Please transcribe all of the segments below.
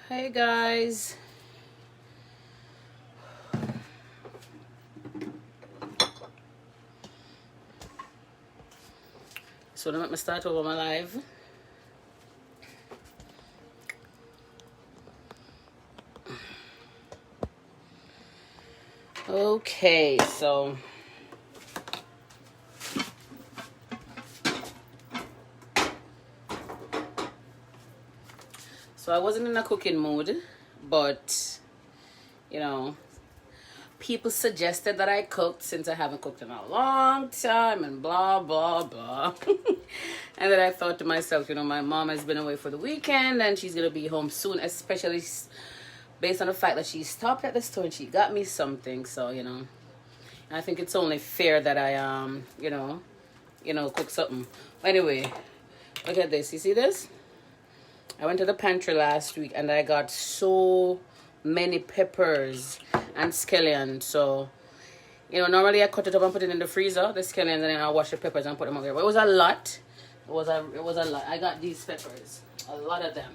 Hey guys. So let me start over my live. Okay, so I wasn't in a cooking mood, but you know, people suggested that I cooked since I haven't cooked in a long time and blah blah blah. And then I thought to myself, my mom has been away for the weekend and she's gonna be home soon, especially based on the fact that she stopped at the store and she got me something. So I think it's only fair that I cook something. Anyway, look at this. You see this? I went to the pantry last week and I got so many peppers and scallions. So, normally I cut it up and put it in the freezer, the scallions, and then I wash the peppers and put them out there. But it was a lot. It was a lot. I got these peppers, a lot of them.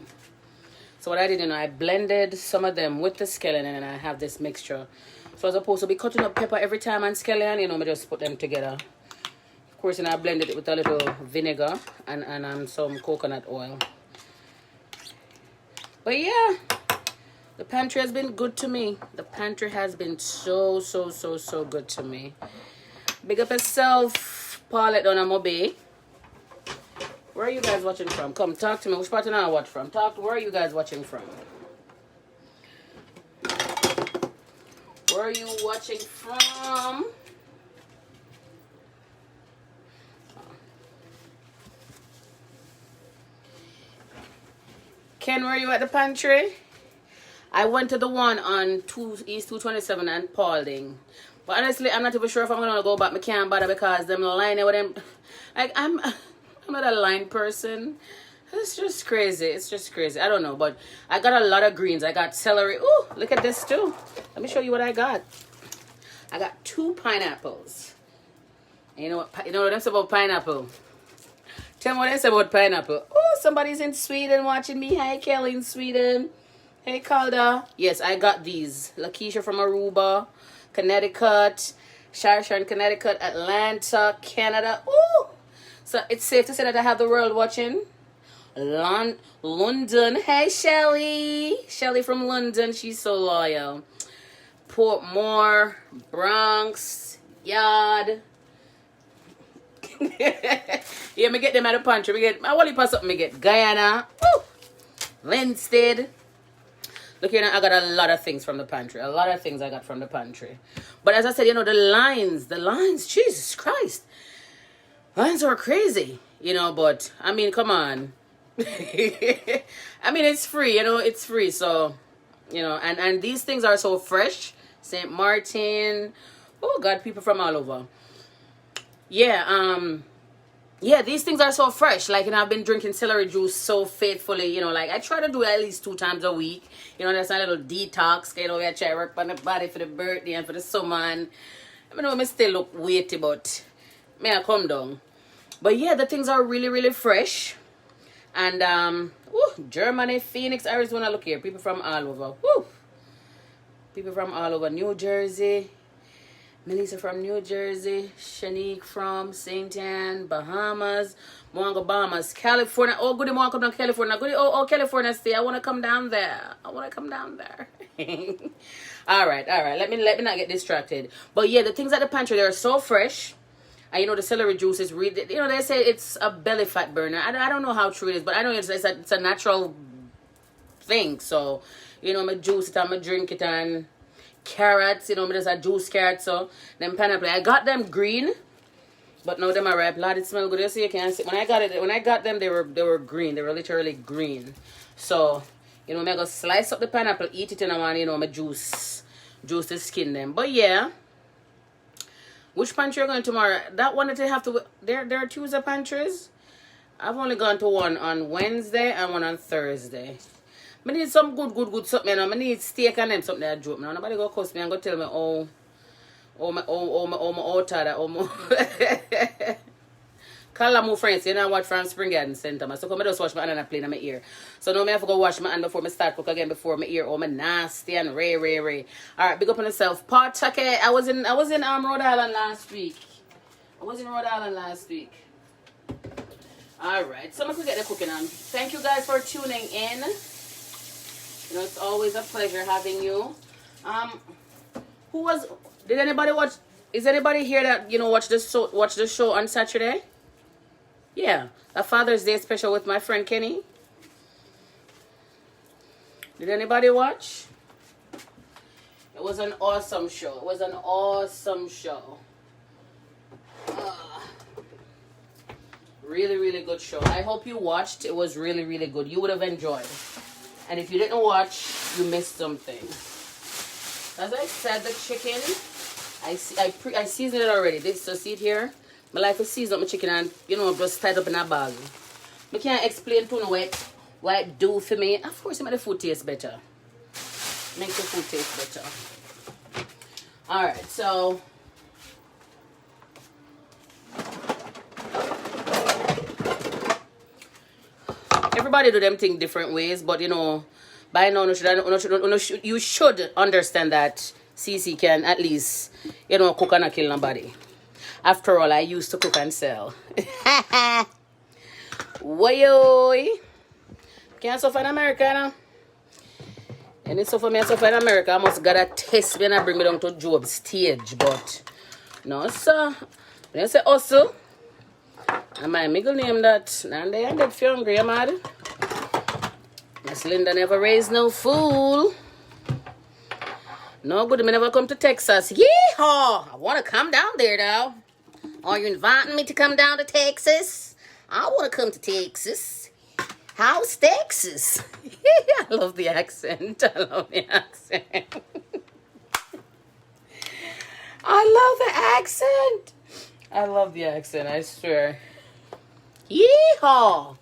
So what I did, I blended some of them with the scallion and then I have this mixture. So as opposed to be cutting up pepper every time and scallion, I just put them together. Of course, I blended it with a little vinegar and some coconut oil. But yeah, the pantry has been good to me. The pantry has been so good to me. Big up yourself, Paulette Donamobay. Where are you guys watching from? Come, talk to me. Which part do I watch from? Where are you guys watching from? Where are you watching from? Ken, were you at the pantry? I went to the one on East 227 and Paulding. But honestly, I'm not even sure if I'm going to go back. I can't bother because them line with them. Like, I'm not a line person. It's just crazy. It's just crazy. I don't know. But I got a lot of greens. I got celery. Ooh, look at this too. Let me show you what I got. I got 2 pineapples. And you know what they say about pineapple? Tell me what they say about pineapple. Oh, somebody's in Sweden watching me. Hi, Kelly in Sweden. Hey, Calda. Yes, I got these. Lakeisha from Aruba, Connecticut, Sharshan, Connecticut, Atlanta, Canada. Ooh. So it's safe to say that I have the world watching. London. Hey, Shelly. Shelly from London. She's so loyal. Portmore, Bronx, Yard. Yeah, me get them at the pantry. I want to pass up. Me get Guyana, Linstead. Look here, I got a lot of things from the pantry. A lot of things I got from the pantry. But as I said, the lines, Jesus Christ. Lines are crazy, but, I mean, come on. I mean, it's free, it's free. So, and these things are so fresh. St. Martin. Oh, God, people from all over. Yeah, these things are so fresh. Like, I've been drinking celery juice so faithfully, like, I try to do it at least 2 times a week. That's a little detox. I try to work on the body for the birthday and for the summer. And I know I still look weighty, but may I come down. But yeah, the things are really, really fresh. And, Germany, Phoenix, Arizona, look here. People from all over. Woo! People from all over. New Jersey. Melissa from New Jersey, Shanique from St. Anne, Bahamas, Moanga, Bahamas, California. Oh, goody, Moanga, come down California. Goody, California, stay. I want to come down there. All right. Let me not get distracted. But yeah, the things at the pantry, they're so fresh. And the celery juice is really, they say it's a belly fat burner. I don't know how true it is, but I know it's a natural thing. So, I juice it, I drink it, and carrots, there's a juice carrot, so them pineapple. I got them green, but now them are ripe. Lord, it smell good. You see, you can't see. When I got them, they were green. They were literally green. So, I'm gonna slice up the pineapple, eat it, and I want, my juice the skin them. But yeah, which pantry are going tomorrow? That one that they have to. There are Tuesday pantries. I've only gone to one on Wednesday and one on Thursday. I need some good something. I need steak and them something that drop. Now nobody go cuss me and go tell me my tired. Call my friends, you know what from Spring Garden Center. So come I just wash my hand and I play in my ear. So now I have to go wash my hand before I start cook again before my ear. Oh, my nasty and ray. Alright, big up on yourself. Pawtucket. I was in Rhode Island last week. Alright, so I'm gonna get the cooking on. Thank you guys for tuning in. You know, it's always a pleasure having you. Did anybody watch? Is anybody here that watch this show on Saturday? Yeah, a Father's Day special with my friend Kenny. Did anybody watch? It was an awesome show. Really, really good show. I hope you watched. It was really, really good. You would have enjoyed. And if you didn't watch, you missed something. As I said, the chicken, I seasoned it already. So see it here? My life is seasoned up my chicken and, just tied up in a bag. I can't explain to you what it do for me. Of course, it makes the food taste better. Alright, so... Everybody do them things different ways, but by now you should understand that CC can at least cook and not kill nobody. After all, I used to cook and sell. Woy. Can't suffer in America, no? And it's suffer me, I suffer in America. I must gotta test me and bring me down to Job's stage, but no, sir. When you say hustle, and my middle name that, and they ended if you're hungry, you mad? Miss Linda never raised no fool. No good, me never come to Texas. Yeehaw! I want to come down there, though. Are you inviting me to come down to Texas? I want to come to Texas. How's Texas? I love the accent. I love the accent, I swear. Yeehaw!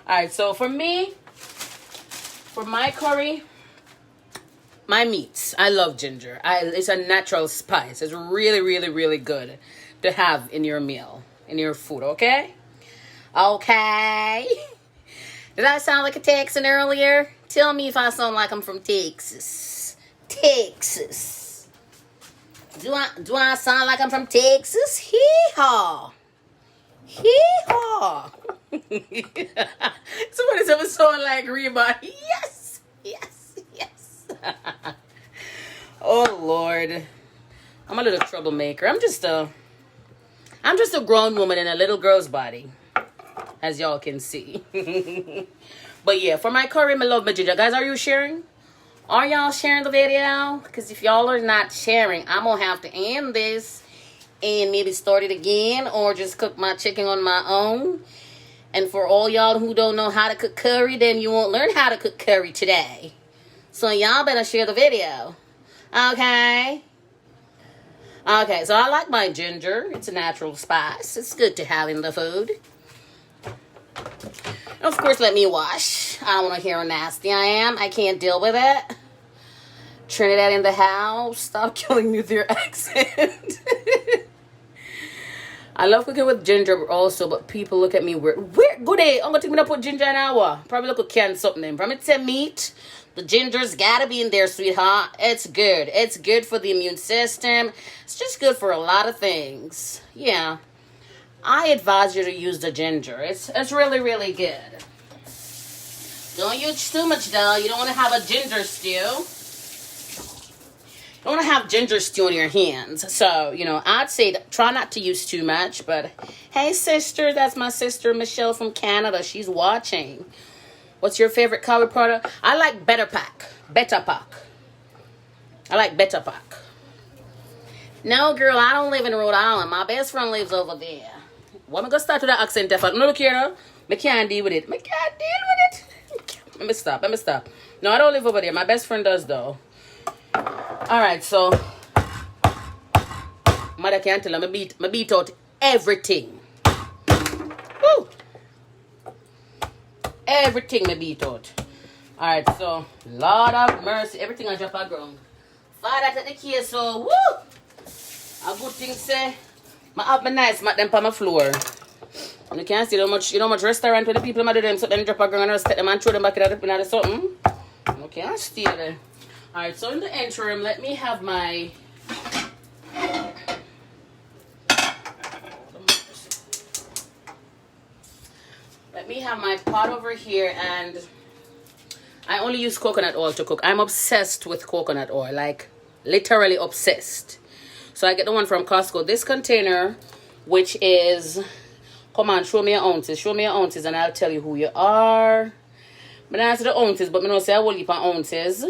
Alright, so for me, for my curry, my meats, I love ginger. It's a natural spice. It's really, really, really good to have in your meal, in your food, okay? Okay. Did I sound like a Texan earlier? Tell me if I sound like I'm from Texas. Texas. Do I sound like I'm from Texas? Hee-haw. Hee-haw. Somebody's ever sound like Reba. Yes. Oh, Lord. I'm a little troublemaker. I'm just a grown woman in a little girl's body, as y'all can see. But yeah, for my curry, I love my ginger. Guys, are you sharing? Are y'all sharing the video? Because if y'all are not sharing, I'm going to have to end this and maybe start it again or just cook my chicken on my own. And for all y'all who don't know how to cook curry, then you won't learn how to cook curry today. So y'all better share the video. Okay? Okay, so I like my ginger. It's a natural spice. It's good to have in the food. And of course, let me wash. I don't want to hear how nasty I am. I can't deal with it. Trinidad in the house. Stop killing me with your accent. I love cooking with ginger also, but people look at me weird. Where go they? I'm gonna take me to put ginger in hour. Probably look a can something. From it to meat, the ginger's gotta be in there, sweetheart. It's good. It's good for the immune system. It's just good for a lot of things. Yeah. I advise you to use the ginger. It's really, really good. Don't use too much though. You don't want to have a ginger stew. You don't want to have ginger stew on your hands. So, I'd say try not to use too much. But, hey, sister, that's my sister, Michelle from Canada. She's watching. What's your favorite curry product? I like Better Pack. I like Better Pack. No, girl, I don't live in Rhode Island. My best friend lives over there. Well, I'm going to start with that accent. No, look here, no. I can't deal with it. Let me stop. No, I don't live over there. My best friend does, though. Alright, so mother can't tell her, I beat out everything. Woo! Everything I beat out. Alright, so Lord of mercy, everything I drop on ground. Father, take the case, so woo! A good thing say I have my nice mat them on my floor. And you can't see how much restaurant when the people might do them, so then drop a ground and step them and throw them back in the something. You can't stay there. Alright, so in the interim, let me have my pot over here, and I only use coconut oil to cook. I'm obsessed with coconut oil, like literally obsessed. So I get the one from Costco. This container, which is, come on, show me your ounces. Show me your ounces and I'll tell you who you are. But I answer the ounces, but I don't say I will leave on ounces.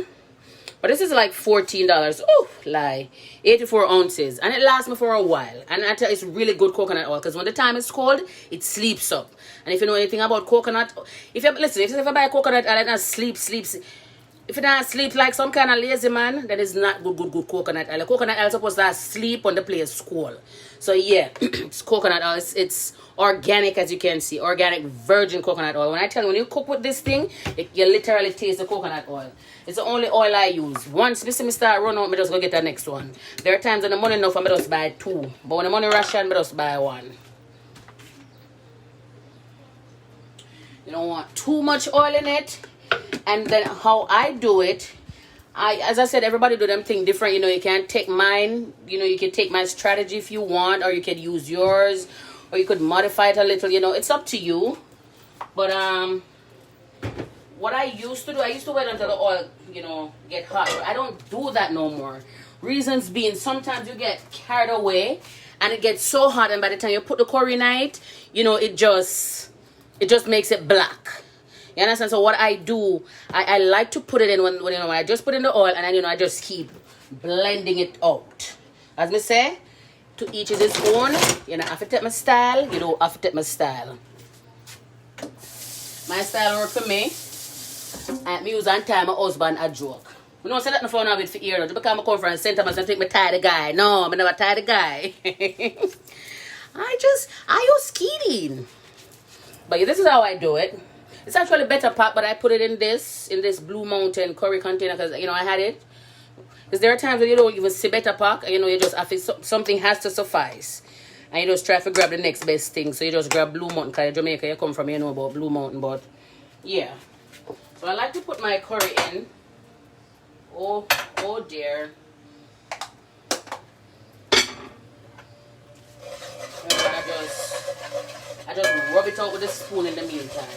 But this is like $14. Oh, lie. 84 ounces. And it lasts me for a while. And I tell you, it's really good coconut oil. Because when the time is cold, it sleeps up. And if you know anything about coconut, if I buy coconut oil and sleeps. If you don't sleep like some kind of lazy man, that is not good coconut oil. Coconut oil is supposed to sleep when the place is cold. So yeah, it's coconut oil. It's organic, as you can see. Organic virgin coconut oil. When I tell you, when you cook with this thing, you literally taste the coconut oil. It's the only oil I use. Once me start running out, I just go get the next one. There are times when the money enough, I just buy 2. But when the money ration, I just buy 1. You don't want too much oil in it. And then how I do it, as I said, everybody do them thing different. You can't take mine. You can take my strategy if you want, or you can use yours, or you could modify it a little. It's up to you. But what I used to do, I used to wait until the oil, get hot. But I don't do that no more. Reasons being, sometimes you get carried away, and it gets so hot, and by the time you put the curry in it, it just makes it black. You understand? So what I do, I like to put it in when I just put in the oil, and then I just keep blending it out. As me say, to each is his own. I have to take my style. I have to take my style. My style work for me. And me use and time my husband a joke. We don't say that no fun of it for ear. Just because I come from St. Thomas and think me tie the guy. No, I never tie the guy. I use skeeting. But yeah, this is how I do it. It's actually better pack, but I put it in this Blue Mountain curry container because I had it. Because there are times when you don't even see better pack, and you just have to, something has to suffice, and you just try to grab the next best thing. So you just grab Blue Mountain because Jamaica you come from, you know about Blue Mountain, but yeah. So I like to put my curry in. Oh dear. And I just rub it out with a spoon in the meantime.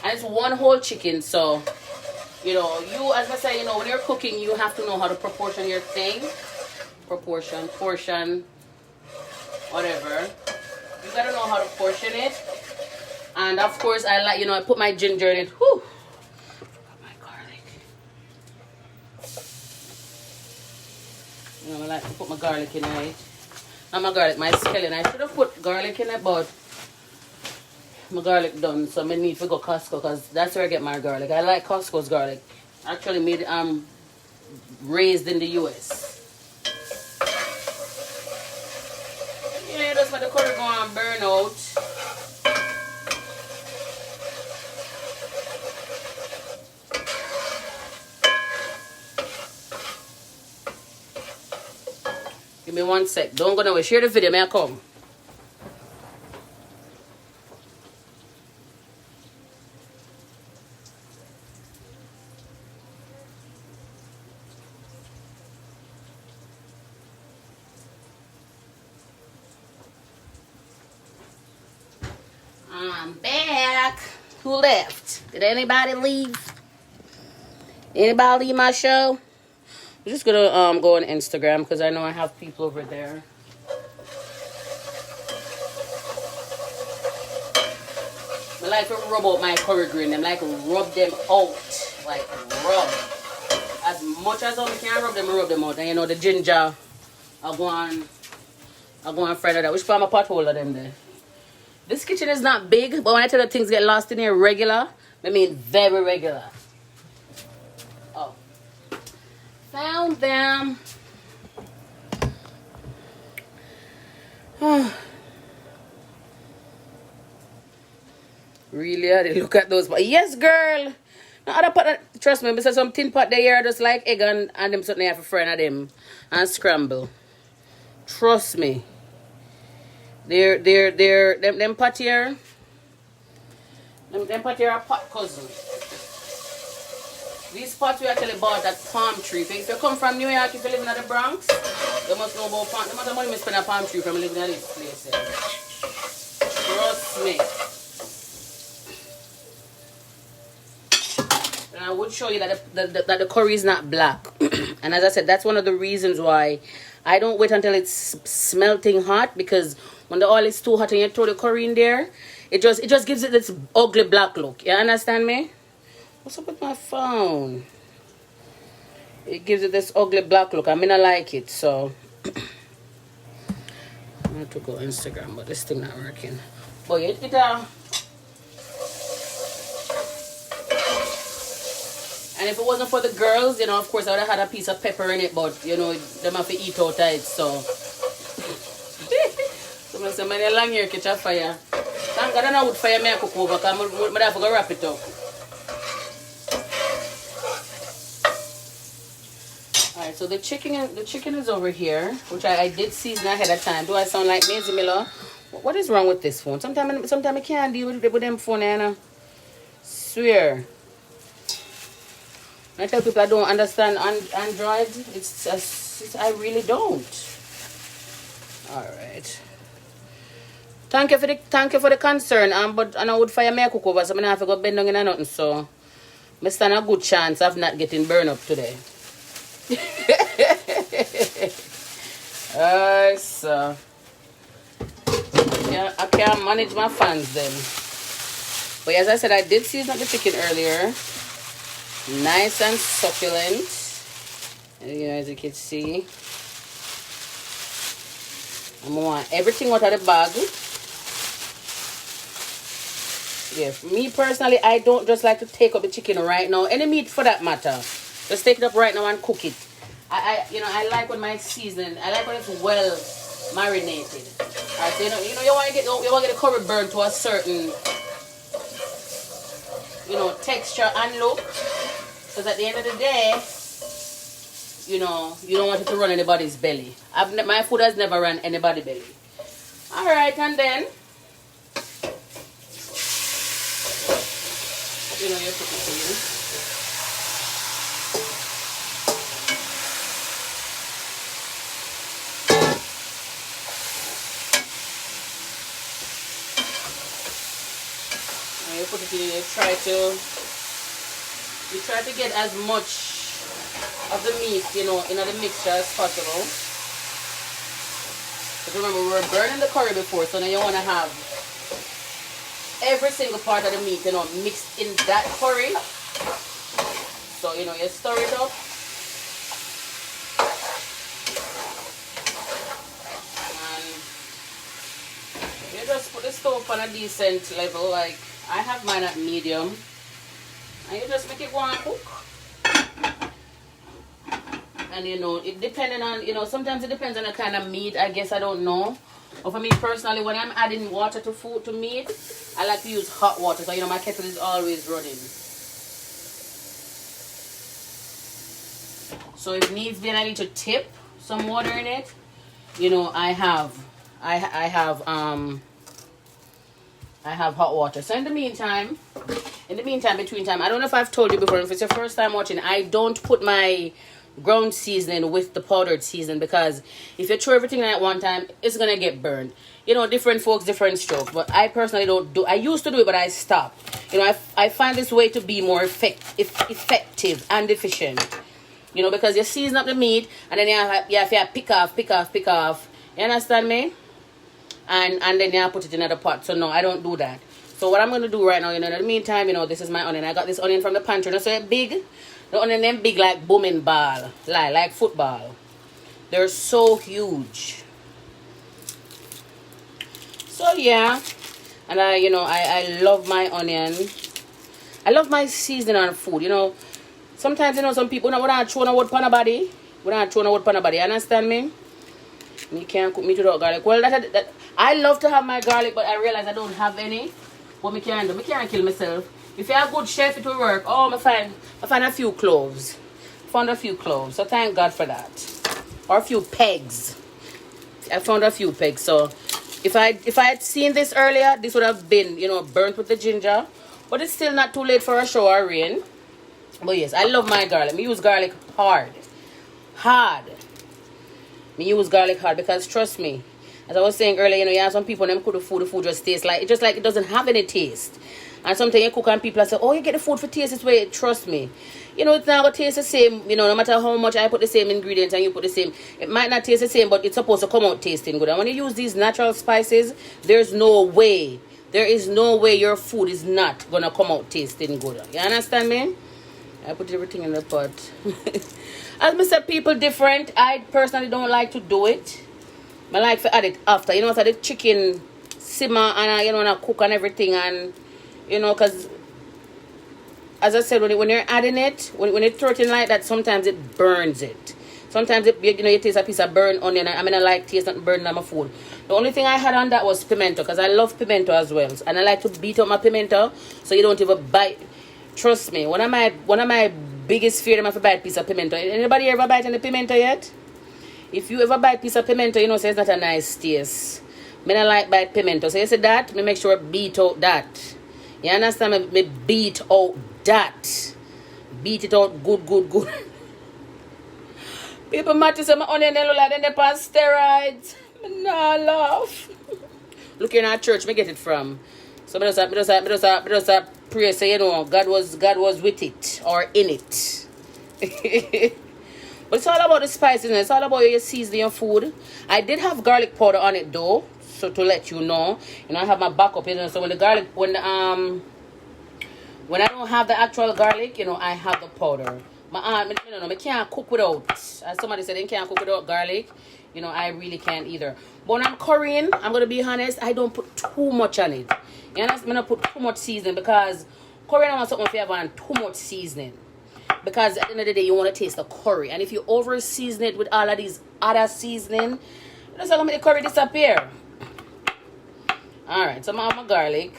And it's one whole chicken, so you, as I say, when you're cooking, you have to know how to proportion your thing. Portion, whatever. You gotta know how to portion it. And of course, I like, I put my ginger in it. Whew. My garlic. I like to put my garlic in it. Not my garlic, my scallion. I should have put garlic in it, but my garlic done, so I need to go Costco because that's where I get my garlic. I like Costco's garlic. Actually made raised in the US. Yeah, that's why the curry go and burn out. Give me 1 sec. Don't go nowhere. Share the video, may I come? I'm back. Who left? Did anybody leave? Anybody leave my show? I'm just gonna go on Instagram because I know I have people over there. I like to rub out my curry green. I like to rub them out. Like rub. As much as I can rub them out. And the ginger, I'll go on fry that. Which part my pot holder them there? This kitchen is not big, but when I tell you things get lost in here regular, I mean very regular. Oh. Found them. Really? I didn't look at those. But yes, girl. No other pot, trust me, because some tin pot there just like egg and them something I have a friend of them and scramble. Trust me. them pot here. Them pot here are pot cousin. These pots we actually bought at palm tree. If you come from New York, if you live in the Bronx, you must know about palm. The amount of money we spend on palm tree from living in this place. Trust me. And I would show you that the curry is not black. And as I said, that's one of the reasons why I don't wait until it's smelting hot, because when the oil is too hot and you throw the curry in there, it just gives it this ugly black look. You understand me? What's up with my phone? It gives it this ugly black look. I mean, I like it, so I have to go Instagram, but this thing not working. But and if it wasn't for the girls, you know, of course I would have had a piece of pepper in it, but you know, them have to eat out of it, so someone say, man, long here catch a fire. Thank God I know wood fire me I cook over, because I have to go wrap it up. Alright, so the chicken is over here, which I did season ahead of time. Do I sound like Maisie Miller? What is wrong with this phone? Sometimes I can't deal with them phone, and I swear. I tell people I don't understand Android. I really don't. Alright. Thank you for the concern. But I know would fire me a cook over, so I have to go bend down in a nothing. So I stand a good chance of not getting burned up today. So yeah, I can't manage my fans then. But as I said, I did season up the chicken earlier. Nice and succulent. And, you know, as you can see, I want everything out of the bag. Yeah, for me personally, I don't just like to take up the chicken right now. Any meat for that matter. Just take it up right now and cook it. I like when my seasoning, I like when it's well marinated. Alright, so you want to get the curry burnt to a certain, texture and look. Because at the end of the day, you don't want it to run anybody's belly. My food has never run anybody's belly. Alright, and then you put it in. You put it in, you try to get as much of the meat, in the mixture as possible. But remember, we were burning the curry before, so now you want to have every single part of the meat, mixed in that curry. So, you stir it up. And you just put the stove on a decent level, like I have mine at medium. And you just make it go and cook. And it depending on, sometimes it depends on the kind of meat, I guess, I don't know. But for me personally, when I'm adding water to meat, I like to use hot water. So, my kettle is always running. So if needs be and I need to tip some water in it, I have hot water. So in the meantime, between time, I don't know if I've told you before, if it's your first time watching, I don't put my ground seasoning with the powdered seasoning, because if you throw everything in at one time, it's gonna get burned. Different folks, different strokes, but I personally don't do. I used to do it, but I stopped. I find this way to be more effective and efficient. Because you season up the meat and then you have to pick off. You understand me? And then you put it in another pot. So no, I don't do that. So what I'm gonna do right now, in the meantime, this is my onion. I got this onion from the pantry. So it's big. The onion them big like booming ball, like football. They're so huge. So yeah, and I love my onion. I love my seasoning on food. Sometimes some people we don't throw no wood pan a body. We don't throw no wood pan a body. You understand me? You can't cook meat without garlic. Well, that I love to have my garlic, but I realize I don't have any. What me can do? Me can't kill myself. If you're a good chef, it will work. Oh, I find a few cloves. Found a few cloves. So thank God for that. Or a few pegs. I found a few pegs. So If I had seen this earlier, this would have been, burnt with the ginger. But it's still not too late for a shower rain. But yes, I love my garlic. Me use garlic hard. Hard. Me use garlic hard because trust me, as I was saying earlier, you have some people them cook the food just tastes like it doesn't have any taste. And sometimes you cook and people say, oh, you get the food for taste this way. Trust me. It's not going to taste the same, no matter how much I put the same ingredients and you put the same. It might not taste the same, but it's supposed to come out tasting good. And when you use these natural spices, there's no way. There is no way your food is not going to come out tasting good. You understand me? I put everything in the pot. As I said, people different. I personally don't like to do it. I like to add it after. So the chicken simmer and, and I cook and everything and... because as I said, when you're adding it, when you throw it in like that, sometimes it burns it. Sometimes you taste a piece of burnt onion. I like taste not burn on my food. The only thing I had on that was pimento, because I love pimento as well, and I like to beat up my pimento so you don't even bite. Trust me, one of my biggest fear is to bite a piece of pimento. Anybody ever bite any pimento yet? If you ever bite a piece of pimento, so it's not a nice taste. I don't like bite pimento. So you say that, me make sure I beat out that. You understand? Me beat out that. Beat it out good. People might say my onion look like they're on steroids. Me nah laugh. Look in our church, me get it from. So me just pray say, God was with it or in it. But it's all about the spiciness. It's all about your seasoning your food. I did have garlic powder on it though. So to let you know, I have my backup. So when I don't have the actual garlic, I have the powder. I can't cook without. As somebody said, they can't cook without garlic. I really can't either. But when I'm currying, I'm gonna be honest, I don't put too much on it. You understand? I don't put too much seasoning because currying I want something if you have too much seasoning. Because at the end of the day, you want to taste the curry, and if you over season it with all of these other seasoning, that's gonna make the curry disappear. Alright, so I have my garlic,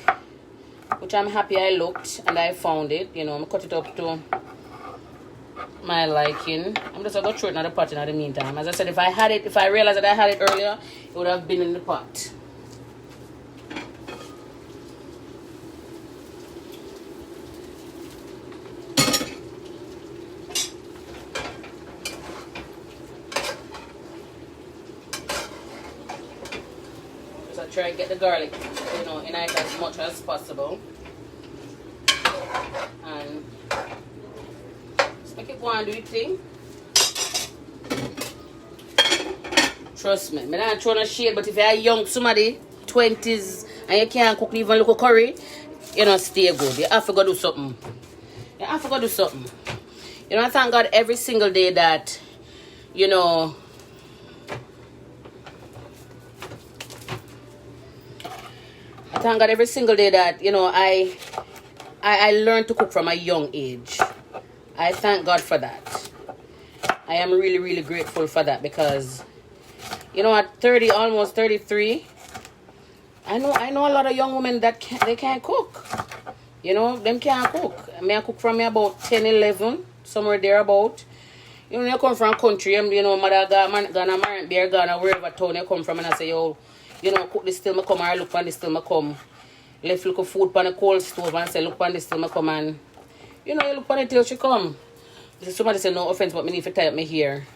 which I'm happy I looked and I found it. I'm cut it up to my liking. I'm just going to throw it in the pot in the meantime. As I said, if I realized that I had it earlier, it would have been in the pot. Try to get the garlic, in it as much as possible. And just make it go and do its thing. Trust me, I'm not trying to shade, but if you're young, somebody, 20s, and you can't cook even local curry, stay good. You have to go do something. I thank God every single day that, I thank God every single day that, I learned to cook from a young age. I thank God for that. I am really, really grateful for that because, at 30, almost 33, I know a lot of young women that they can't cook. Them can't cook. I cook from me about 10, 11, somewhere thereabout. You come from country, mother Ghana, Ghana, wherever town you come from, and I say, cook this till I come, or look on this till I come. Left look of food on the cold stove and say, look on this till I come, and you look on it till she come. Somebody say, no offense, but me need to tie up my hair.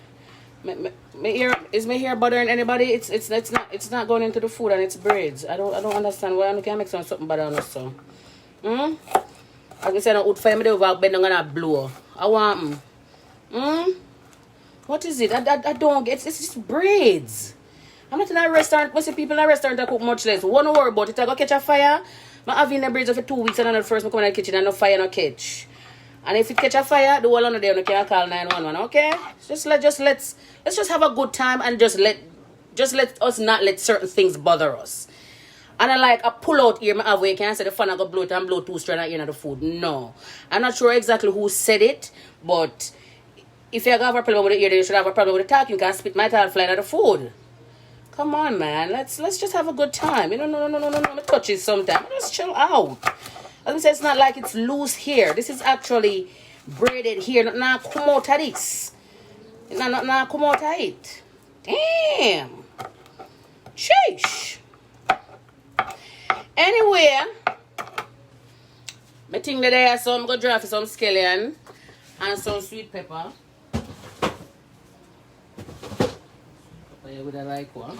Is my hair bothering anybody? It's not going into the food and it's braids. I don't understand why I can't make something bother on us so. As I said, I would find me over bend on a blow. I want What is it? I don't get it's just braids. I'm not in a restaurant. Most people in a restaurant that cook much less. One worry about it. I go catch a fire. I have in the braids for 2 weeks and then the first I come in the kitchen and no fire no catch. And if it catch a fire, the whole of the day you can call 911, okay? Let's just have a good time and just let us not let certain things bother us. And I pull out here, my way, can't say the fan I go blow it and blow too straight at the end of the food. No. I'm not sure exactly who said it, but if you have a problem with the ear, then you should have a problem with the talk. You can spit my tail flying at the food. Come on, man. Let's just have a good time. No. Touch it sometime. Just chill out. As I say, it's not like it's loose here. This is actually braided here. Now come out of this. Now come out of it. Damn. Sheesh. Anyway, I think that I have some go draft some scallion and some sweet pepper. Would I like one?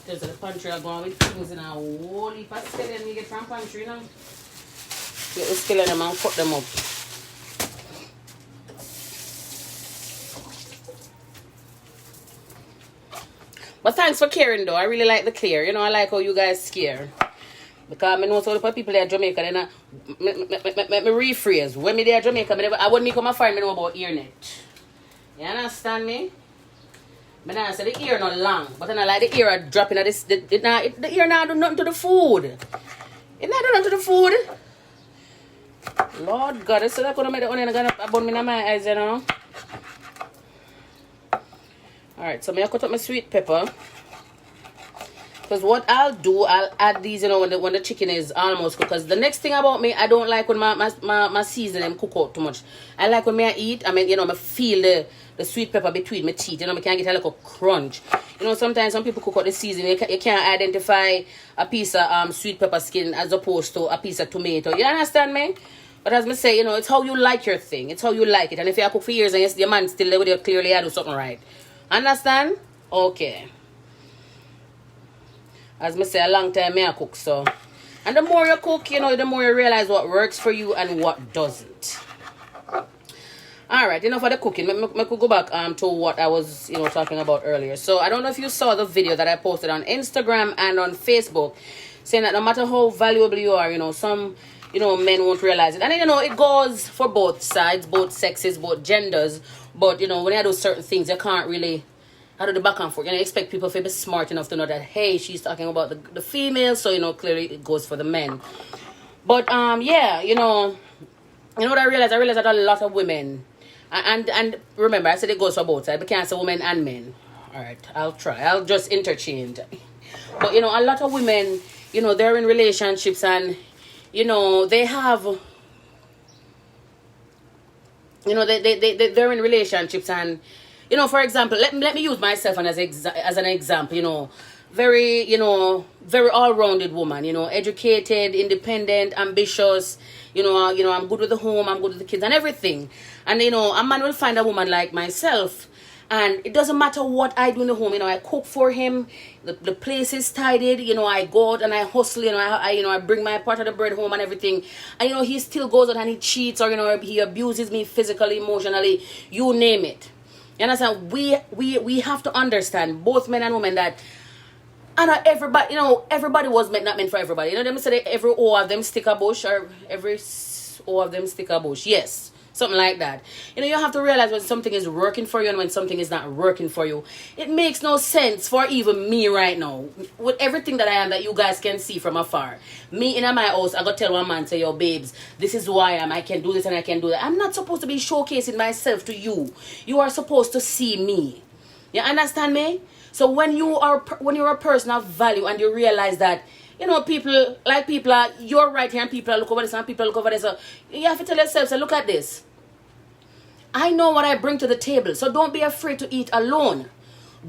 Because the pantry are going with things in a whole heap of scallion you get from pantry, you know. Get the scallion and cut them up. But thanks for caring though. I really like the care. You know, I like how you guys care. Because I know some people there in Jamaica, then me rephrase. When me there in Jamaica, I wouldn't me come and find me know about ear net. You understand me? But I say the ear not long. But then I like the ear dropping at this. The ear not do nothing to the food. It not do nothing to the food. Lord God, I said I'm going to make the onion gonna burn me in my eyes, you know. Alright, so I'm going to cut up my sweet pepper. Because what I'll do, I'll add these, you know, when the chicken is almost cooked. Because the next thing about me, I don't like when my seasoning cook out too much. I like when I eat, I mean, you know, I feel the sweet pepper between my teeth. You know, I can't get a little crunch. You know, sometimes some people cook out the seasoning, you can't identify a piece of sweet pepper skin as opposed to a piece of tomato. You understand me? But as I say, you know, it's how you like your thing. It's how you like it. And if you cook for years and your man still there with you, clearly I do something right. Understand? Okay. As I say, a long time I cook, so. And the more you cook, you know, the more you realize what works for you and what doesn't. Alright, enough for the cooking. I could go back to what I was, you know, talking about earlier. So, I don't know if you saw the video that I posted on Instagram and on Facebook, saying that no matter how valuable you are, you know, some, you know, men won't realize it. And, you know, it goes for both sides, both sexes, both genders. But, you know, when I do certain things, you can't really... I do the back and forth. You know, expect people to be smart enough to know that, hey, she's talking about the female, so, you know, clearly it goes for the men. But, yeah, you know what I realized? I realized that a lot of women, and remember, I said it goes for both sides, but can't say women and men. All right, I'll try. I'll just interchange. But, you know, a lot of women, you know, they're in relationships and, you know, they have... You know, they're in relationships and... You know, for example, let me use myself as an example, you know, very all-rounded woman, you know, educated, independent, ambitious, you know, I'm good with the home, I'm good with the kids and everything. And, you know, a man will find a woman like myself and it doesn't matter what I do in the home, you know, I cook for him, the place is tidied, you know, I go out and I hustle, you know, I bring my part of the bread home and everything. And, you know, he still goes out and he cheats or, you know, he abuses me physically, emotionally, you name it. You understand? We have to understand, both men and women, that and everybody, you know, everybody was not meant for everybody. You know, them say every O of them stick a bush, or every O of them stick a bush. Yes, something like that. You know, you have to realize when something is working for you and when something is not working for you. It makes no sense for even me right now, with everything that I am that you guys can see from afar. Me in my house, I got to tell one man, say, yo, babes, this is who I am. I can do this and I can do that. I'm not supposed to be showcasing myself to you. You are supposed to see me. You understand me? So when you're a person of value and you realize that, you know, people are, you're right here and people are look over this and people look over this. So you have to tell yourself, so look at this. I know what I bring to the table. So don't be afraid to eat alone.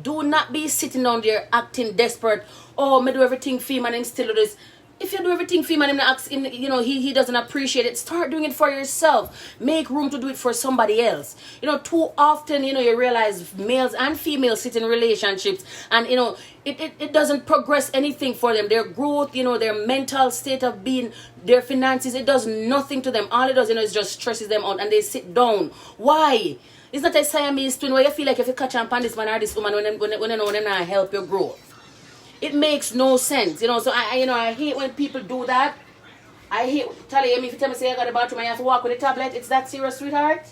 Do not be sitting down there acting desperate. Oh, me do everything for him and him still do this. If you do everything for him and him, you know, he doesn't appreciate it, start doing it for yourself. Make room to do it for somebody else. You know, too often, you know, you realize males and females sit in relationships and, you know, it doesn't progress anything for them. Their growth, you know, their mental state of being, their finances, it does nothing to them. All it does, you know, is just stresses them out and they sit down. Why? It's not a Siamese twin where you feel like if you catch on this man or this woman when you know them not help your growth. It makes no sense, you know. So I hate when people do that. I hate telling him if you tell me say I got a bathroom and you have to walk with a tablet. It's that serious, sweetheart.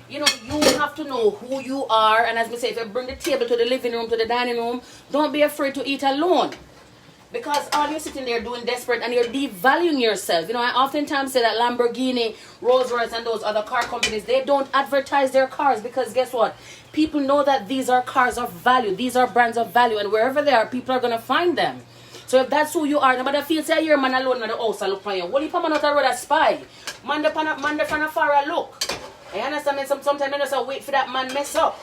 You know, you have to know who you are, and as we say, if you bring the table to the living room, to the dining room, don't be afraid to eat alone. Because all you're sitting there doing desperate and you're devaluing yourself. You know, I oftentimes say that Lamborghini, Rolls-Royce and those other car companies, they don't advertise their cars because guess what? People know that these are cars of value. These are brands of value. And wherever they are, people are going to find them. So if that's who you are, nobody feels say you're a man alone in the house and look for you. What if a man out there with a spy? Man, the fan afar look. I understand me sometimes I just wait for that man mess up.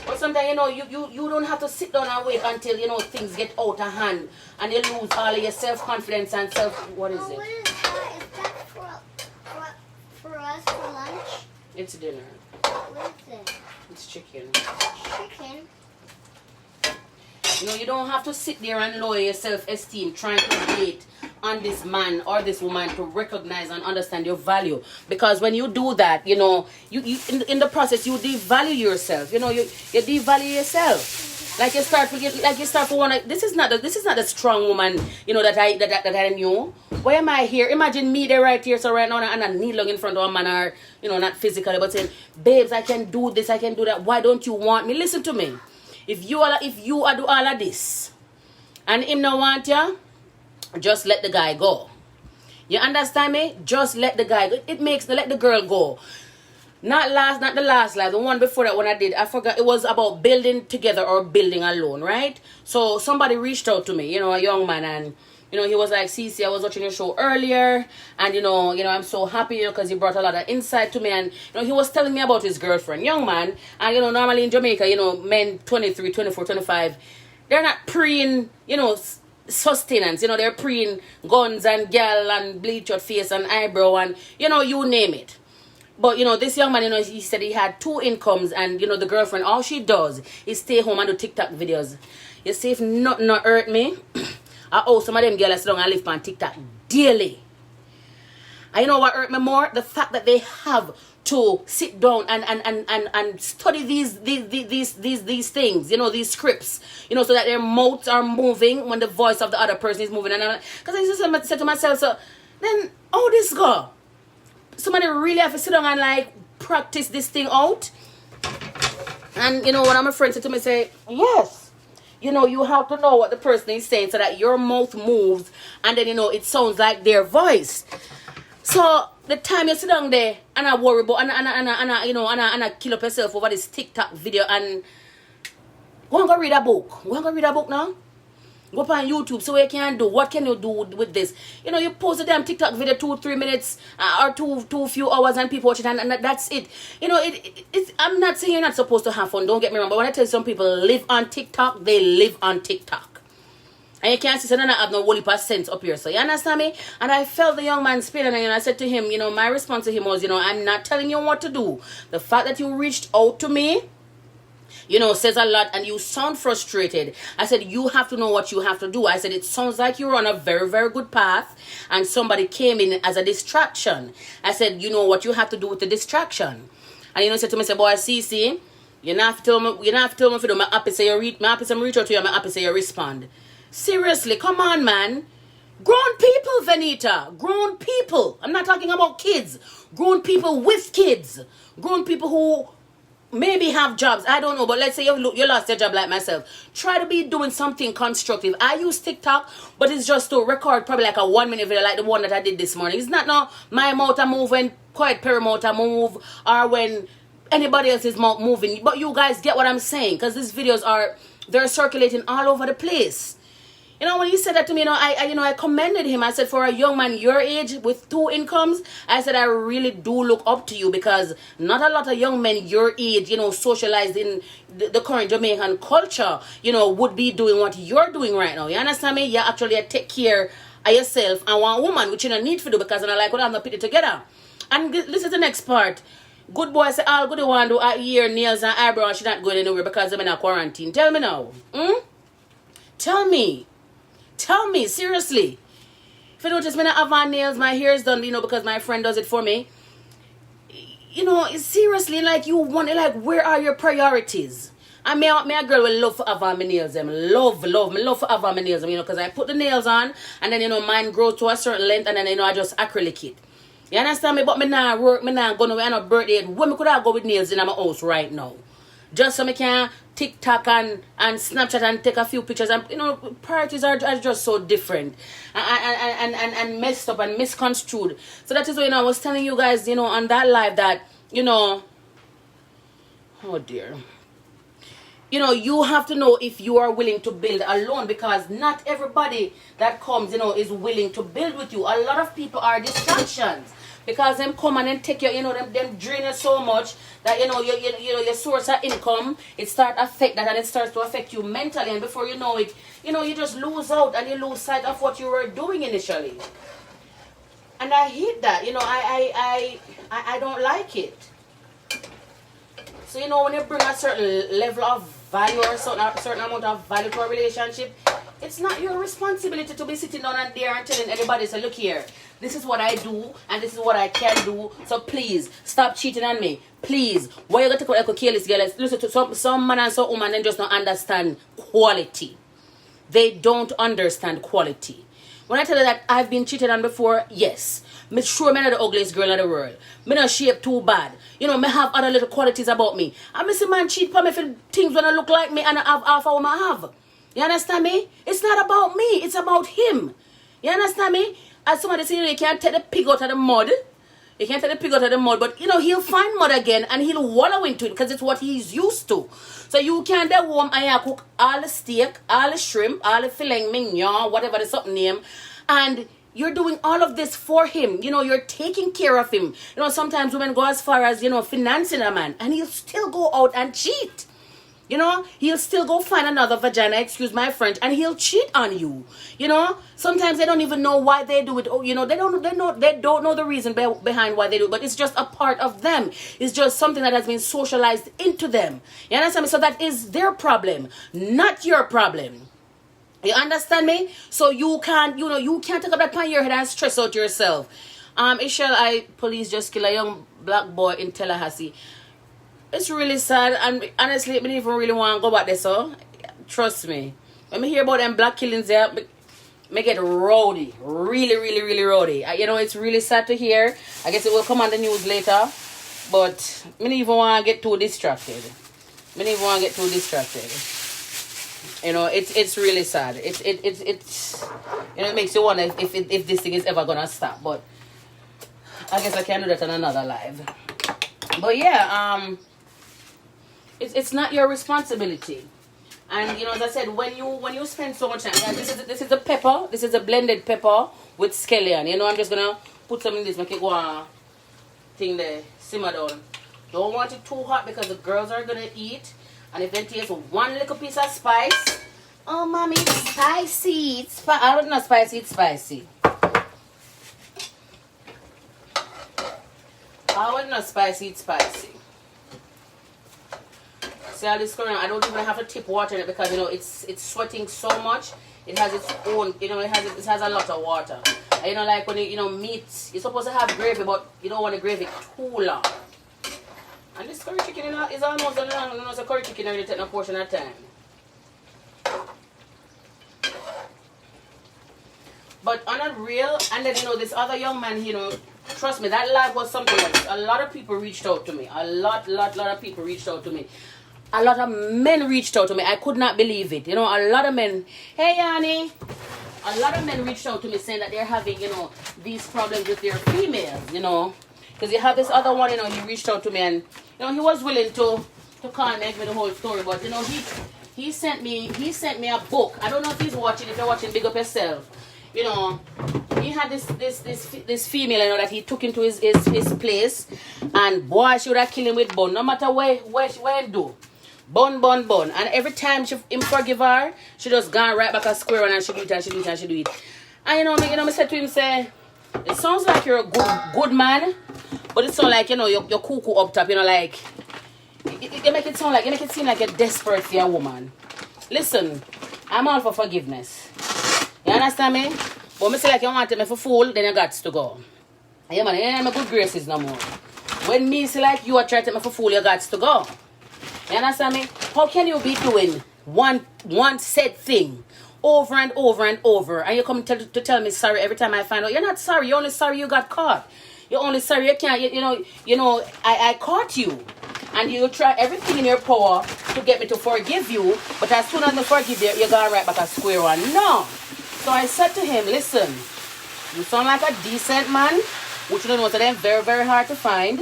But sometimes, you know, you don't have to sit down and wait until, you know, things get out of hand and you lose all of your self-confidence and what is it? What is that? Is that for us for lunch? It's dinner. What is it? It's chicken. Chicken? You know, you don't have to sit there and lower your self-esteem trying to wait on this man or this woman to recognize and understand your value. Because when you do that, you know, you in the process you devalue yourself. You know, you devalue yourself. Like you start for one. This is not the strong woman, you know, that I knew. Why am I here? Imagine me there right here, so right now, and I kneel down in front of a man, or, you know, not physically, but saying, babes, I can do this, I can do that. Why don't you want me? Listen to me. If you are do all of this, and him no want you, just let the guy go. You understand me? Just let the guy go. Let the girl go. Not the last life, the one before that one I did. I forgot, it was about building together or building alone, right? So somebody reached out to me, you know, a young man, and you know, he was like, Cece, I was watching your show earlier, and you know, I'm so happy because you brought a lot of insight to me, and you know, he was telling me about his girlfriend, young man, and you know, normally in Jamaica, you know, men 23, 24, 25, they're not preying, you know, sustenance, you know, they're preying guns and gal and bleach your face and eyebrow and, you know, you name it. But, you know, this young man, you know, he said he had 2 incomes, and, you know, the girlfriend, all she does is stay home and do TikTok videos. You see, if nothing not hurt me, I owe some of them girls sit down and live on TikTok daily. And you know what hurt me more? The fact that they have to sit down and study these things, you know, these scripts, you know, so that their mouths are moving when the voice of the other person is moving. And because I just said to myself, so then, oh, this girl, somebody really have to sit down and like practice this thing out. And you know, when my friend said to me, say, yes, you know, you have to know what the person is saying so that your mouth moves, and then, you know, it sounds like their voice. So the time you sit down there and I worry about and I kill up yourself over this TikTok video, and go and go read a book. Go and go read a book now. Go up on YouTube, so what you can do. What can you do with this? You know, you post a damn TikTok video 2-3 minutes or two few hours, and people watch it, and that's it. You know, it's. I'm not saying you're not supposed to have fun. Don't get me wrong, but when I tell you some people live on TikTok, they live on TikTok. And you can't say, I don't have no whole % up here. So you understand me? And I felt the young man's pain, and I said to him, you know, my response to him was, you know, I'm not telling you what to do. The fact that you reached out to me, you know, says a lot, and you sound frustrated. I said, you have to know what you have to do. I said, it sounds like you're on a very, very good path, and somebody came in as a distraction. I said, you know what you have to do with the distraction. And you know, said to me, say, boy, Cece, you don't have to tell me if you do. My happy say you reach out to you, my happy say you respond. Seriously, come on, man. Grown people, Venita. Grown people. I'm not talking about kids. Grown people with kids. Grown people who maybe have jobs. I don't know. But let's say you lost your job like myself. Try to be doing something constructive. I use TikTok, but it's just to record probably like a 1-minute video like the one that I did this morning. It's not now my mouth move when Quiet Perry mouth move, or when anybody else's mouth moving. But you guys get what I'm saying, because these videos they're circulating all over the place. You know, when he said that to me, you know, I commended him. I said, for a young man your age with 2 incomes, I said, I really do look up to you, because not a lot of young men your age, you know, socialized in the current Jamaican culture, you know, would be doing what you're doing right now. You understand me? You actually take care of yourself and one woman, which you don't need to do, because I like what I'm not put it together. And this is the next part. Good boy say, all good one do ear, nails and eyebrow, and she not going anywhere because I'm in a quarantine. Tell me now. Tell me, seriously. If you notice, me not have my nails, my hair is done, you know, because my friend does it for me. You know, seriously, like, you want, like, where are your priorities? And me a girl will love to have my nails, them. Love to have my nails, you know, because I put the nails on, and then, you know, mine grow to a certain length, and then, you know, I just acrylic it. You understand me? But me not work, me not go nowhere, I no birthday. When me could have go with nails in my house right now? Just so me can TikTok and Snapchat and take a few pictures. And, you know, priorities are just so different and messed up and misconstrued. So that is why, you know, I was telling you guys, you know, on that live that, you know, oh dear. You know, you have to know if you are willing to build alone, because not everybody that comes, you know, is willing to build with you. A lot of people are distractions. because them come and then take you, them drain you so much that your source of income, it start affect that, and it starts to affect you mentally, and before you know it, you just lose out and you lose sight of what you were doing initially. And I hate that, I don't like it. So when you bring a certain level of value or a certain amount of value to a relationship, it's not your responsibility to be sitting down and there and telling everybody, say, look here, this is what I do and this is what I can do, so please stop cheating on me. Please, why you got to go like a careless girl? Listen to some man and some woman, they just don't understand quality. They don't understand quality. When I tell you that I've been cheated on before, yes. Me sure me not the ugliest girl in the world. Me not shape too bad. Me have other little qualities about me. And me see man cheat for me for things when I look like me and I have half of what I have. You understand me? It's not about me. It's about him. You understand me? As somebody say, you can't take the pig out of the mud. You can't take the pig out of the mud. But, he'll find mud again and he'll wallow into it because it's what he's used to. So you can't go home and you cook all the steak, all the shrimp, all the filet mignon, whatever the something name. And you're doing all of this for him. You're taking care of him. Sometimes women go as far as, financing a man. And he'll still go out and cheat. He'll still go find another vagina, excuse my French, and he'll cheat on you. Sometimes they don't even know why they do it. They don't know the reason behind why they do it, but it's just a part of them. It's just something that has been socialized into them. You understand me? So that is their problem, not your problem. You understand me? So you can't take up that pan in your head and stress out yourself. Ishel, police just killed a young black boy in Tallahassee. It's really sad, and honestly, I don't even really want to go back there, so trust me. When I hear about them black killings there, I get rowdy. Really, really, really rowdy. It's really sad to hear. I guess it will come on the news later, but I don't even want to get too distracted. It's really sad. It makes you wonder if this thing is ever going to stop, but I guess I can do that on another live. But yeah, it's not your responsibility. And as I said, when you spend so much time, this is a pepper. This is a blended pepper with scallion. I'm just gonna put some in this, make it go on thing there, simmer down. Don't want it too hot because the girls are gonna eat. And if they taste one little piece of spice, oh mommy, it's spicy. I don't know, spicy. It's spicy. I wasn't not spicy, it's spicy. See how this going on? I don't even have to tip water in it because it's sweating so much. It has its own, it has a lot of water. And like when meat, you're supposed to have gravy, but you don't want the gravy too long. And this curry chicken is almost as long as a curry chicken, and you take a portion at a time. But on a real, and then this other young man, trust me, that live was something else. A lot of people reached out to me. A lot of people reached out to me. A lot of men reached out to me. I could not believe it. A lot of men, hey Yanni. A lot of men reached out to me saying that they're having, these problems with their females, Because you have this other one, he reached out to me and, he was willing to call and give me the whole story. But, he sent me a book. I don't know if he's watching. If you're watching, big up yourself. He had this female, that he took into his place, and boy, she would have killed him with bun. No matter where he do, bun. And every time him forgive her, she just gone right back a square one and she do it. And me said to him, say, it sounds like you're a good man, but it sounds like you're cuckoo up top. Like you make it seem like you're desperate for a woman. Listen, I'm all for forgiveness. You understand me? But me say like you want me for fool, then you got to go. Yeah man, you ain't my good graces no more. When me say like you are trying to take me for fool, you got to go. You understand me? How can you be doing one said thing over and over and over, and you come to tell me sorry every time I find out? You're not sorry. You're only sorry you got caught. You're only sorry you can't. I caught you, and you try everything in your power to get me to forgive you. But as soon as I forgive you, you go right back at square one. No. So I said to him, listen, you sound like a decent man, which you know most of them very, very hard to find.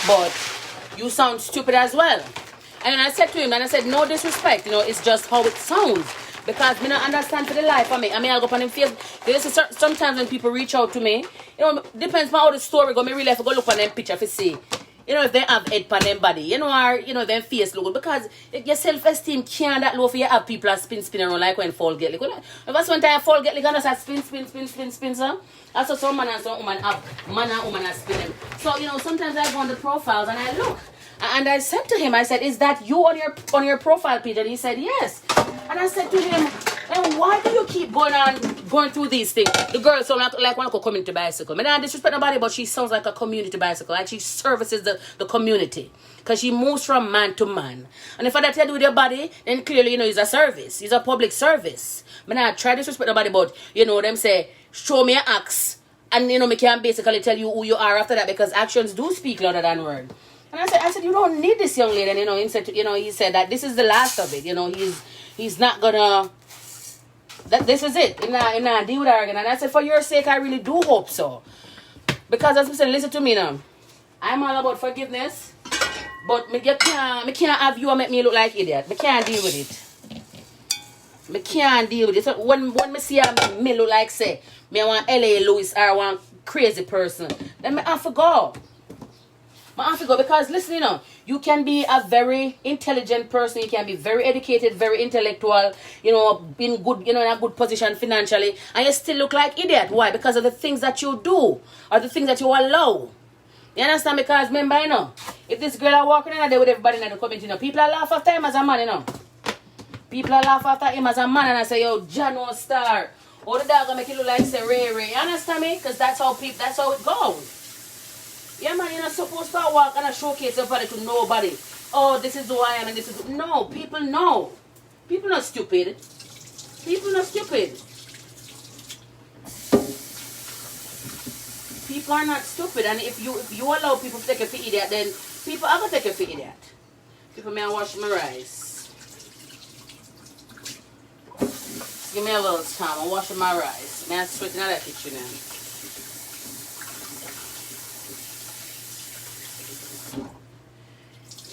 But you sound stupid as well. And I said to him, no disrespect, it's just how it sounds. Because me not understand for the life of me. I mean, I'll go on them Facebook. This is sometimes when people reach out to me, depends on how the story go. Me really have to go look on them picture to see. If they have head on them body, or, them face look good. Because your self-esteem can't that low for you have people that spin around like when fall get like. If that's one time fall get like, and just spin, so. That's what some man and some woman have. Man and woman are spin them. So, sometimes I go on the profiles and I look. And I said to him, I said, is that you on your profile page? And he said, yes. And I said to him, and why do you keep going through these things? The girl sounds like one community bicycle. I don't disrespect nobody, but she sounds like a community bicycle. Like she services the community. Because she moves from man to man. And if I tell you with your body, then clearly, it's a service. It's a public service. But I try to disrespect nobody, but, them say, show me an axe. And, me can basically tell you who you are after that, because actions do speak louder than words. And I said, you don't need this young lady. And, he said that this is the last of it. He's not gonna, that this is it. He's not deal with her again. And I said, for your sake, I really do hope so. Because as I said, listen to me now. I'm all about forgiveness. But me can't have you and make me look like idiot. Me can't deal with it. Me can't deal with it. So when me see me look like, say, me want L.A. Lewis or one crazy person, then me have to go. Because listen, you can be a very intelligent person, you can be very educated, very intellectual, in good, in a good position financially, and you still look like idiot. Why? Because of the things that you do, or the things that you allow. You understand? Because remember, if this girl are walking in there with everybody in the community, people are laugh after him as a man, People are laugh after him as a man, and I say, yo, Jano Star. Or the dog gonna make it look like say Ray. You understand me? Because that's how it goes. Yeah, man, you're not supposed to walk and showcase your body to nobody. Oh, this is who I am and this is... No, people know. People not stupid. People not stupid. People are not stupid. And if you allow people to take you for idiot, then people are going to take you for idiot. People may wash my rice. Give me a little time. I'm washing my rice. May I sweat in that kitchen now.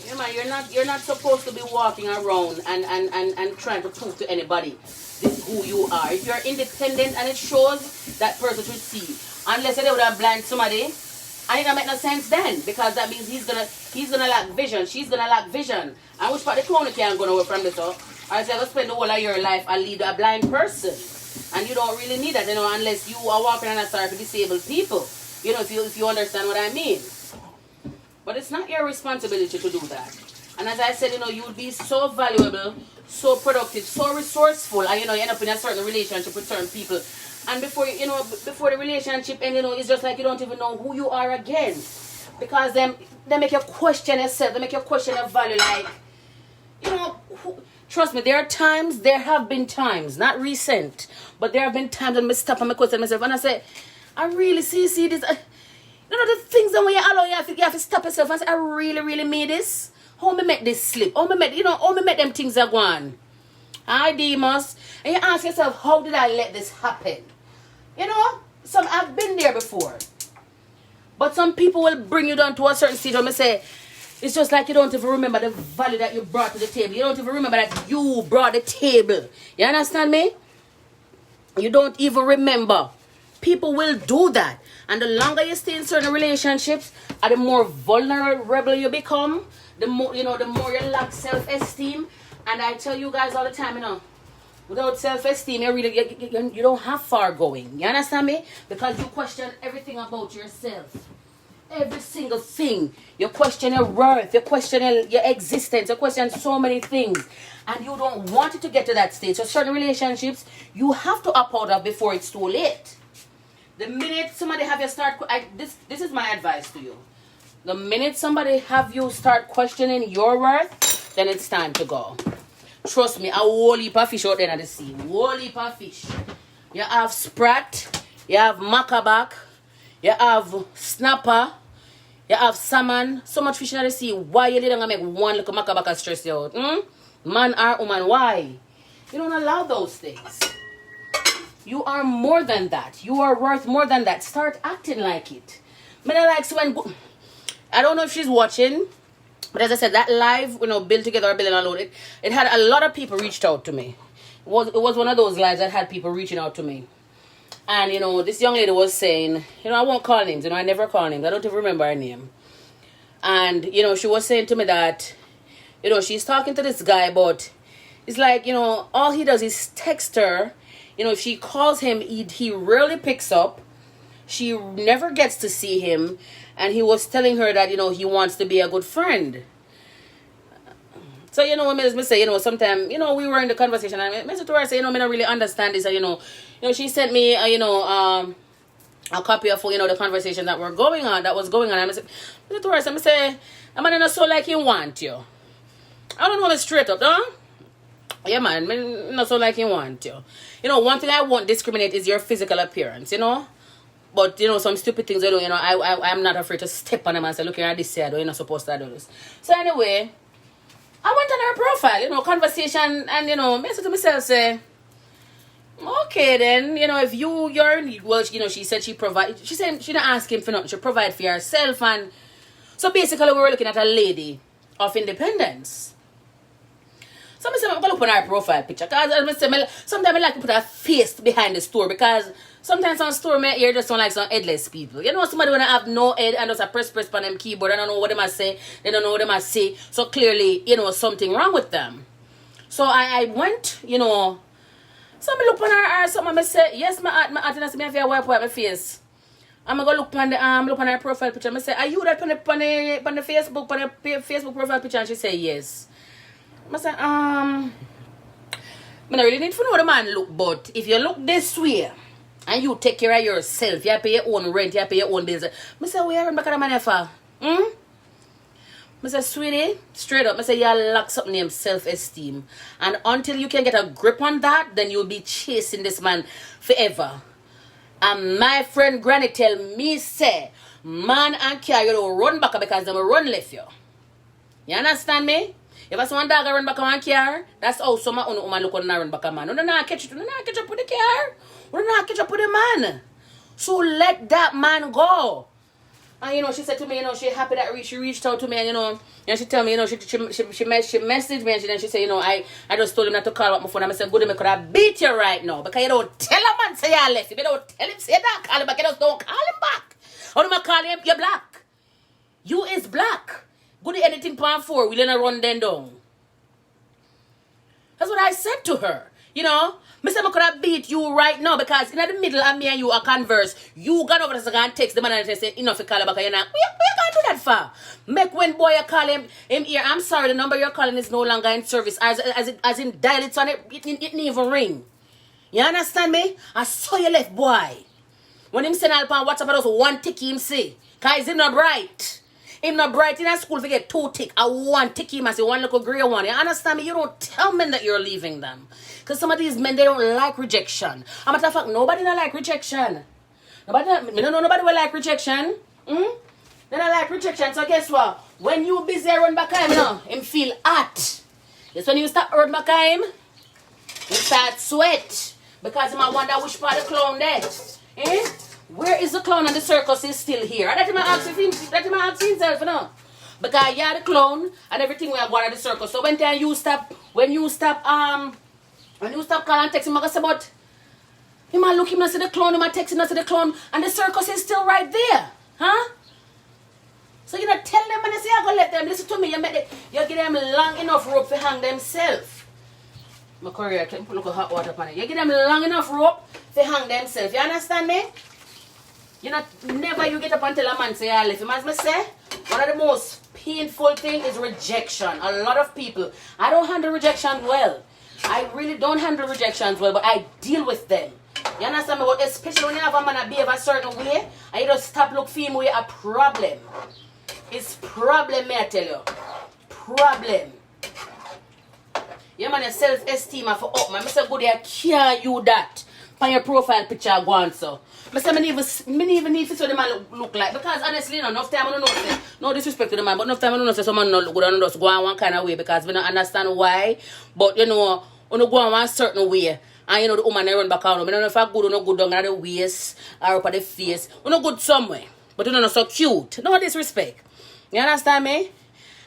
Yeah, man, you're not supposed to be walking around and trying to prove to anybody this who you are. If you're independent and it shows, that person should see. Unless they would have blind somebody, and it don't make no sense then, because that means he's gonna lack vision, she's gonna lack vision. And which part the clown can't go away from this up? I say, go spend the whole of your life and lead a blind person. And you don't really need that, unless you are walking on a star for disabled people. If you understand what I mean. But it's not your responsibility to do that. And as I said, you would be so valuable, so productive, so resourceful, and you end up in a certain relationship with certain people. And before the relationship ends, it's just like you don't even know who you are again. Because they make you question yourself, they make you question your value, like, trust me, there have been times, not recent, but there have been times when I stop and I question myself, and I say, I really see this. The things that when you allow you have to stop yourself and say, I really, really made this. How me make this slip? How me make them things that go on? Hi, Demas. And you ask yourself, how did I let this happen? I've been there before. But some people will bring you down to a certain stage and say, it's just like you don't even remember the value that you brought to the table. You don't even remember that you brought the table. You understand me? You don't even remember. People will do that. And the longer you stay in certain relationships, and the more vulnerable you become, the more you lack self-esteem. And I tell you guys all the time, without self-esteem, you don't have far going. You understand me? Because you question everything about yourself. Every single thing. You question your worth. You question your existence. You question so many things. And you don't want it to get to that stage. So certain relationships, you have to opt out of before it's too late. The minute somebody have you start... This is my advice to you. The minute somebody have you start questioning your worth, then it's time to go. Trust me, a whole heap of fish out there in the sea. Whole heap of fish. You have sprat, you have mackerback, you have snapper, you have salmon. So much fish in the sea. Why you didn't make one little mackerback and stress you out? Man or woman, why? You don't allow those things. You are more than that. You are worth more than that. Start acting like it. I don't know if she's watching, but as I said, that live, Build Together or Building Alone, it had a lot of people reached out to me. it was one of those lives that had people reaching out to me. And, this young lady was saying, I won't call names, I never call names. I don't even remember her name. And, she was saying to me that, she's talking to this guy, but it's like, all he does is text her. If she calls him, he rarely picks up. She never gets to see him. And he was telling her that, he wants to be a good friend. So, when I say, sometimes, we were in the conversation, and I said to her, I say, I don't really understand this. And, she sent me, a copy of, the conversation that was going on. And I said to her, I say, I'm not so like you want you. I don't know this straight up, though. Yeah, man, not so like you want you. One thing I won't discriminate is your physical appearance, But, some stupid things I do, I'm not afraid to step on them and say, look, you're this side, you're not supposed to do this. So anyway, I went on her profile, conversation, and, I said to myself, say, okay then, if you're in need, well, she said she didn't ask him for nothing, she provide for herself, and so basically we were looking at a lady of independence. So I'm going to look on her profile picture, because sometimes I like to put a face behind the store, because sometimes on store, my ear just sound like some headless people. Somebody when I have no head and just a press on them keyboard, I don't know what they must say, they don't know what they must say, so clearly, something wrong with them. So I went, so I look on her something, I say, yes, my aunt, and I say, I wipe my face. I'm going to look on her profile picture, I say, are you that on the Facebook, on the Facebook profile picture? And she say, yes. I say, I don't really need to know the man look, but if you look this way and you take care of yourself, you pay your own rent, you pay your own bills. I say, where you run back at the money for? I say, sweetie, straight up, I say, you lack something named self-esteem. And until you can get a grip on that, then you'll be chasing this man forever. And my friend Granny tell me, say, man and car, you don't run back because they will run left you. You understand me? If I see one dog run back on car, that's how some woman look on run back on man. You don't catch up with the car. You don't catch up with the man. So let that man go. And she said to me, she happy that she reached out to me, and she tell me, she messaged me, and then she said, I just told him not to call up my phone. I said, good, I could have beat you right now, because you don't tell a man say you left. You don't tell him say that, call him back. You just don't call him back. How do I call him? You're black. You is black. Good anything point 4, we're gonna run them down. That's what I said to her. I said I could have beat you right now, because in the middle of me and you are converse, you got over to and text the man and say, enough to call him back. You're not, where you gonna do that for? Make when boy you call him here, I'm sorry, the number you're calling is no longer in service. As in dial it on it didn't even ring. You understand me? I saw you left, boy. When him send help on WhatsApp, I just one tick him say, because he's not bright. Him not bright in a school to get 2 tick. I one tick him, I say one little grey one. You understand me? You don't tell men that you're leaving them. Because some of these men, they don't like rejection. As a matter of fact, nobody don't like rejection. Nobody will like rejection. They don't like rejection. So guess what? When you busy run back him, him feel hot. That's when you start run back him, he start sweat. Because he might wonder which part of the clown there. Where is the clown and the circus is still here? That him ask himself, Because you're the clown and everything we are going to the circus. So when you stop calling and text him, I say, but he might look him and see the clown, he might text him and see the clown, and the circus is still right there. Huh? So you not tell them and they say, I'm going to let them listen to me. You give them long enough rope to hang themselves. My career can put a hot water upon it. You give them long enough rope to hang themselves. You understand me? Never you get up and tell a man say I left him. As I say, one of the most painful things is rejection. A lot of people, I don't handle rejection well. I really don't handle rejections well, but I deal with them. You understand me? But especially when you have a man that behave a certain way, and you just stop look for him with a problem. It's problem, may I tell you. Problem. You man, your self-esteem for up, man. I say, good, I can't you that. On your profile picture, go on, so. I say, I even need to see what the man look like. Because honestly, enough time I don't know. No disrespect to the man, but enough time I don't know someone not look good and just go on one kind of way because we don't understand why. But when you go on one certain way, and the woman they run back on. I don't know if I good or not good down at the waist or up at the face. We're not good somewhere. But you're not so cute. No disrespect. You understand me?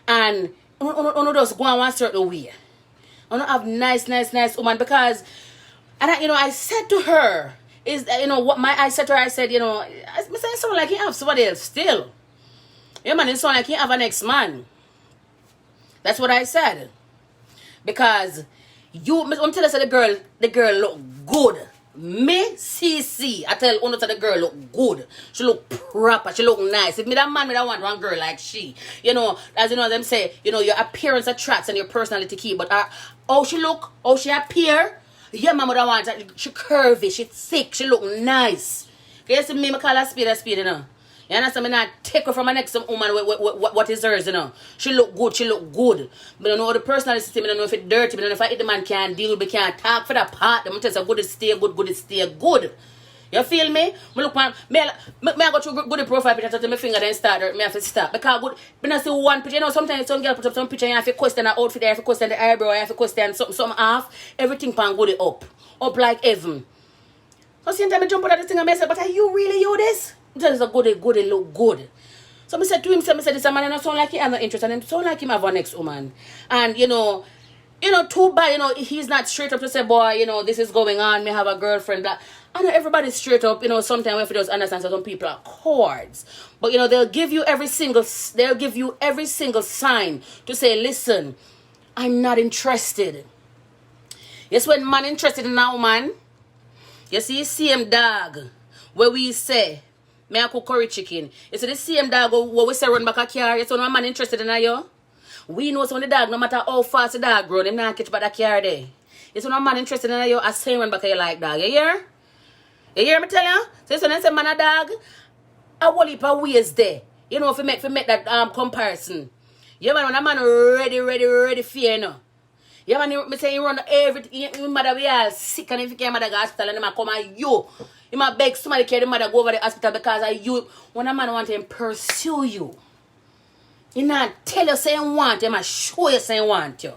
And you just go on one certain way. I want to have nice woman because, and I said to her, I said to her, I said, I said, it sound like you have somebody else still. Yeah, man, it sound like you have an ex-man. That's what I said. Because I'm telling you, the girl look good. Me, CC, I tell Uno to the girl look good. She look proper. She look nice. If me that man, me that want one girl like she. As them say, your appearance attracts and your personality key. But how she appear, yeah, mama that want her. She curvy, she thick, she look nice. You see me call her speed, You understand? Me not take her from my next woman what is hers, She look good. But I know the personality, I don't know if it's dirty, I don't know if the man can deal, but can't talk for that part. I'm tell you, good stay good. You feel me? Me look man, me go through good profile picture to my finger then start hurt, me have to stop. Because good, me not see one picture, sometimes some girl put up some picture, you have to question the outfit, you have to question the eyebrow, you have to question something off, everything pan good up like heaven. So same time I jump out of the thing and I say, but are you really this? It's a good, look good. So I said to him, this man and sound like he has no interest, and him sound like him have a next woman. And too bad, he's not straight up to say, boy, this is going on, me have a girlfriend, blah. I know everybody's straight up, sometimes if it does understand, so some people are cowards. But they'll give you every single sign to say, listen, I'm not interested. Yes, when man interested in a woman, you see same dog where we say, me I cook curry chicken. You see the same dog where we say run back a car. You see no man interested in you. We know some of the dog, no matter how fast the dog run, them not catch back the car there. You see no man interested in you, I say run back a you like dog. You hear? You hear me tell you? So when I say man a dog, a whole heap of ways there. If you make that comparison. Yeah man, when a man ready for you, Yeah man, me say you run everything. Your mother we all sick, and if you can't mother go to hospital and them come at you. You might beg somebody carry the mother go over the hospital because of you. When a man want to pursue you, he not tell you say you want, he must show you say you want you.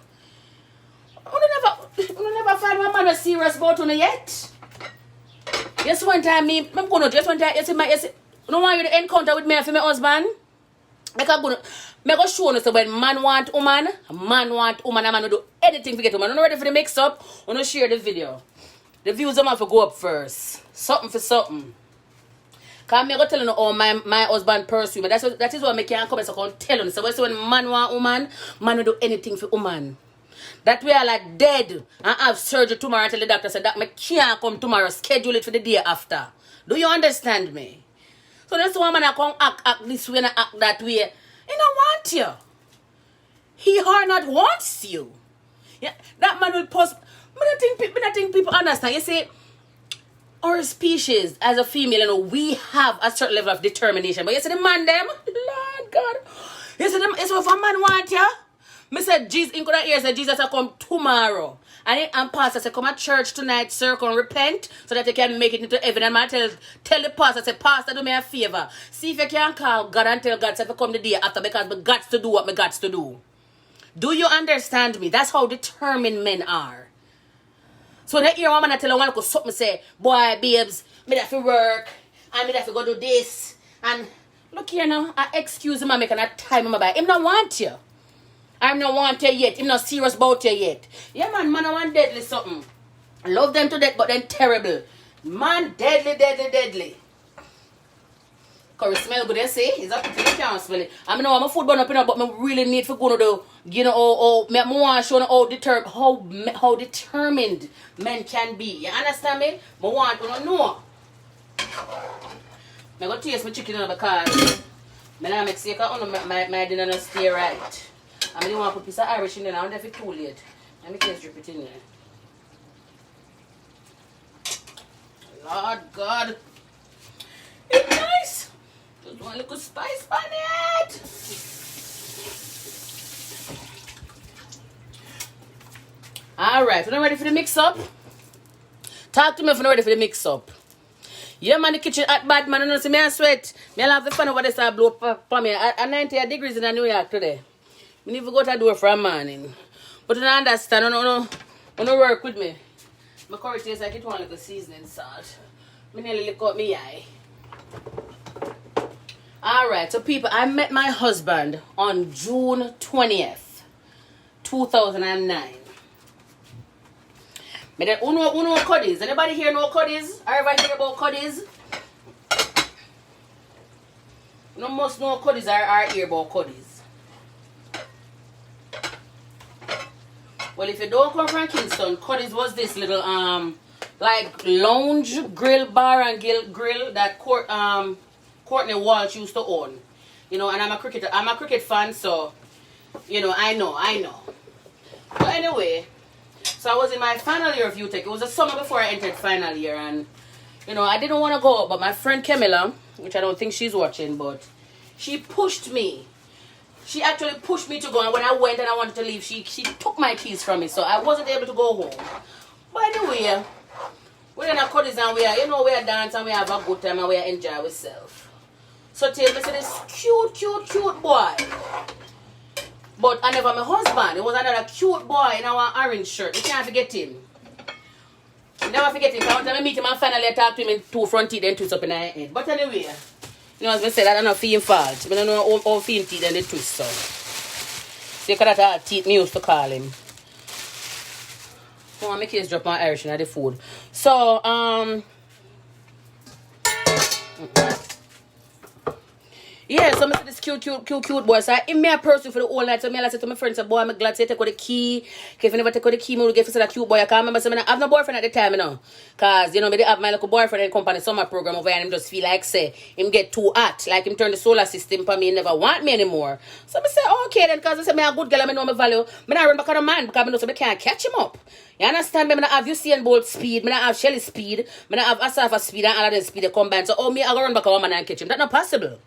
You never find one man was serious about you yet. Yes, one time I'm gonna just one time you don't want you to encounter with me for my husband. Because I go show you so when man want woman, a man will do anything to get woman. I'm not ready for the mix up. I'm gonna share the video. The views I'm have to go up first. Something for something. Because I'm going to tell you all my husband pursue me. That is why I can't come and so tell you. So when man want woman, man will do anything for woman. That we are like dead and have surgery tomorrow until the doctor said that I can't come tomorrow. Schedule it for the day after. Do you understand me? So that's why man I come act this way and act that way. He don't want you. He or not wants you. Yeah, that man will post. I don't think people understand. You see, our species as a female, we have a certain level of determination. But you see the man them, Lord God. You see them, it's what a man want you. Me said Jesus, in that ear said Jesus will come tomorrow. And pastor said, come at church tonight, circle and repent so that you can make it into heaven. And man tell the pastor, say, Pastor, do me a favor. See if you can call God and tell God to come the day after because me got to do what me got to do. Do you understand me? That's how determined men are. So when I hear one man tell one go something say, boy, babes, me have to work, and me have to go do this. And look here now, I excuse him and make a time in my bag. Him not want you. I'm not want you yet. Him not serious about you yet. Yeah, man I want deadly something. Love them to death, but then terrible. Man, deadly. Curry smell good, you see? It's up to you can't smell it. I know I'm a food burn up, but I really need to go to the, I want to show how determined men can be. You understand me? I want to know. I'm going to taste my chicken because I don't make sure my dinner not stay right. I don't want to put a piece of Irish in there. I don't know if it's too late. Let me just drip it in there. Lord God. It's nice. Just want a little spice on it. Alright, we're not ready for the mix up. Talk to me if you're not ready for the mix up. Yeah, man, the kitchen hot bad, man. You know, see me I sweat. Me I have the fan over this I blow up for me. At 90 degrees in New York today. I need to go to the door for a morning. But you don't understand, you don't work with me. My curry tastes like it want like a seasoning salt. I nearly lick out my eye. Alright, so people, I met my husband on June 20th, 2009. Who know cuddies? Anybody here know cuddies? I ever hear about cuddies? You must know cuddies or hear about cuddies. Well, if you don't come from Kingston, cuddies was this little like lounge grill bar and grill that Courtney Walsh used to own. You know, and I'm a cricket fan, so you know, I know. But anyway, so I was in my final year of UTech. It was the summer before I entered final year, and you know, I didn't want to go, but my friend Camilla, which I don't think she's watching, but she pushed me. She actually pushed me to go, and when I went and I wanted to leave, she took my keys from me, so I wasn't able to go home. But anyway, we're in a cuddies and we are dance and we have a good time and we enjoy ourselves. So tell me, say this cute boy. But I never my husband. It was another cute boy in our orange shirt. You can't forget him. Never forget him. One time I meet him and finally I talk to him in two front teeth and twist up in our head. But anyway, you know, as I said, I don't know if he fault. I don't know how he teeth and the twist so. So you could have teeth me used to call him. Oh, my kids drop my Irish in the food. So, yeah, so I see this cute boy. So I in me a person for the whole night. So I said to my friends, so, boy, I'm glad to take out the key. If you never take out the key, I will get for that cute boy. I can't remember, so I have no boyfriend at the time, you know. Because, you know, I have my little boyfriend in the company summer program over here and him just feel like, say, him get too hot. Like him turn the solar system for me and never want me anymore. So I say, okay then, because I say, I'm a good girl, I know my value. I not run back on the man because I know so I can't catch him up. You understand me? I don't have Usain Bolt speed, I don't have Shelly speed, I don't have Asafa speed and all of them speed they combine. So, me, I go run back on one man and catch him. That's not possible.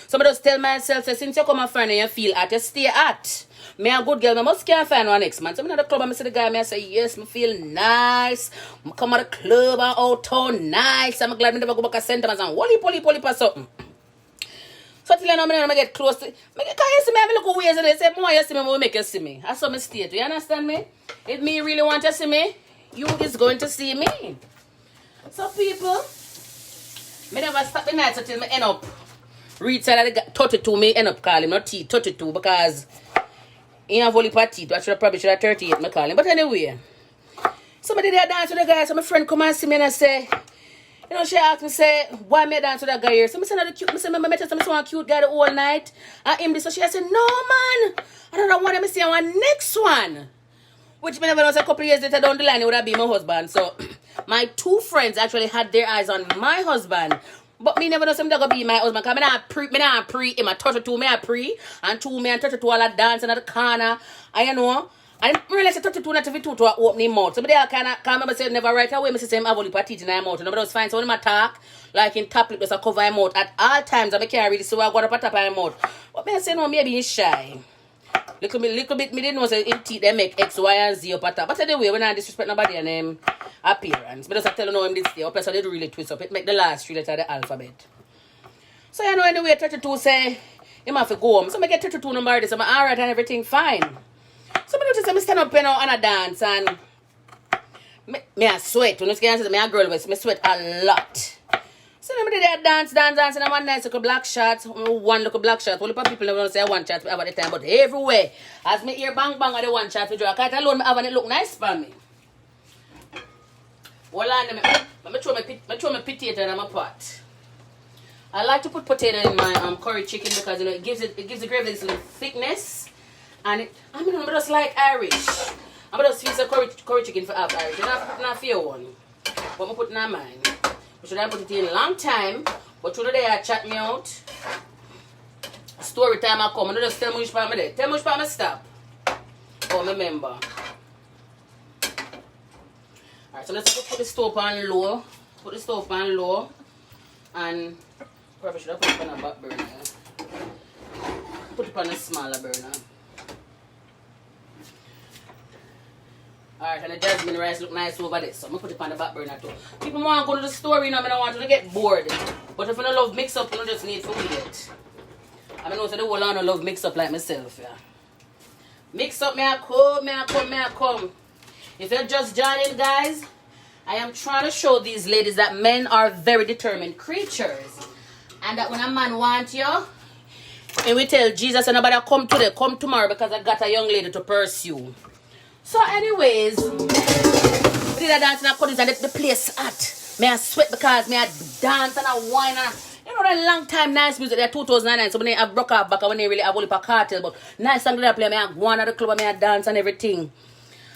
So I just tell myself, so since you come and find and you feel at, you stay at. Me a good girl, I must can't find one next man. So I'm in the club and I see the guy, I say, yes, I feel nice. I come at the club and out town nice. I'm glad I never go back to sentiments and wally or something. So till you know, I get close to, can you see me? I look weird and they say, more you see me, more make you see me. That's how I stay. Do you understand me? If me really want to see me, you is going to see me. So people, me never stop the night until I end up. Read side of the 32, me end up calling him, not T, 32, because he have only part teeth. I probably should have 38, me call him. But anyway, somebody there dance with the guy, so my friend come and see me and I say, you know, she asked me, say, why me dance with that guy here? So I say, no, cute. I say, I met some cute guy the whole night. And him this, so she said, no, man, I don't want to see one next one. Which me never knows a couple of years later down the line, it would have been my husband. So my two friends actually had their eyes on my husband. But me never know something that gonna be my husband. Cause me not pre him a 32, me a pre. And 2 me and 32 all a dancing at the corner. And you know. And I realize 32 not to be two to opening mouth. So they are kinda can't remember saying never right away, me say him have only teeth in my mouth. Nobody was fine. So when I talk, like in top lip, just a cover my mouth. At all times I can't really see what I got up at top of my mouth. But me I say no, maybe he's shy. Little bit, me didn't know say in teeth they make X, Y, and Z up at top. But anyway, when I disrespect nobody and him appearance. But just tell you know him this day up, so they do really twist up. It make the last 3 letters of the alphabet. So you know anyway, 32 say him have to go home. So I get 32 number this, I'm alright and everything fine. So I notice I stand up you know and I dance and me I sweat. When you can see me a girl with me sweat a lot. So then I did that dance and I one nice little black shot, one little black shot. Only people never say one shot have at the time, but everywhere. As me hear bang bang at the one shot we draw. I can't alone me have and it look nice for me. Hold on, let me throw my potato in my pot. I like to put potato in my curry chicken because you know it gives the gravy this little thickness, and I'm just like Irish. I'm just use a curry chicken for half Irish. I'm not putting a few one, but I'm putting on mine. I should have put it in a long time, but through the day I chat me out. Story time I come, I don't just tell me which part I'm there. Tell me which part I stop. Oh, I remember. Alright, so let's put the stove on low. Put the stove on low. And probably should have put it on a back burner. Put it on a smaller burner. Alright, and the jasmine rice look nice over there. So I'm going to put it on the back burner too. People want to go to the store, you know, I don't want you to get bored. But if you don't love mix up, you don't just need to wait. I know so the whole lot don't love mix up like myself, yeah. Mix up, may I come. If you're just joining, guys, I am trying to show these ladies that men are very determined creatures. And that when a man wants you, and we tell Jesus and nobody come today, come tomorrow because I got a young lady to pursue. So anyways, did a dance in a Cuddies and the place hot. Me I sweat because me I dance and I whine and you know that long time nice music there 2009 so when I broke up back when they really have only a cartel but nice song that I play me I go on at the club and me I dance and everything.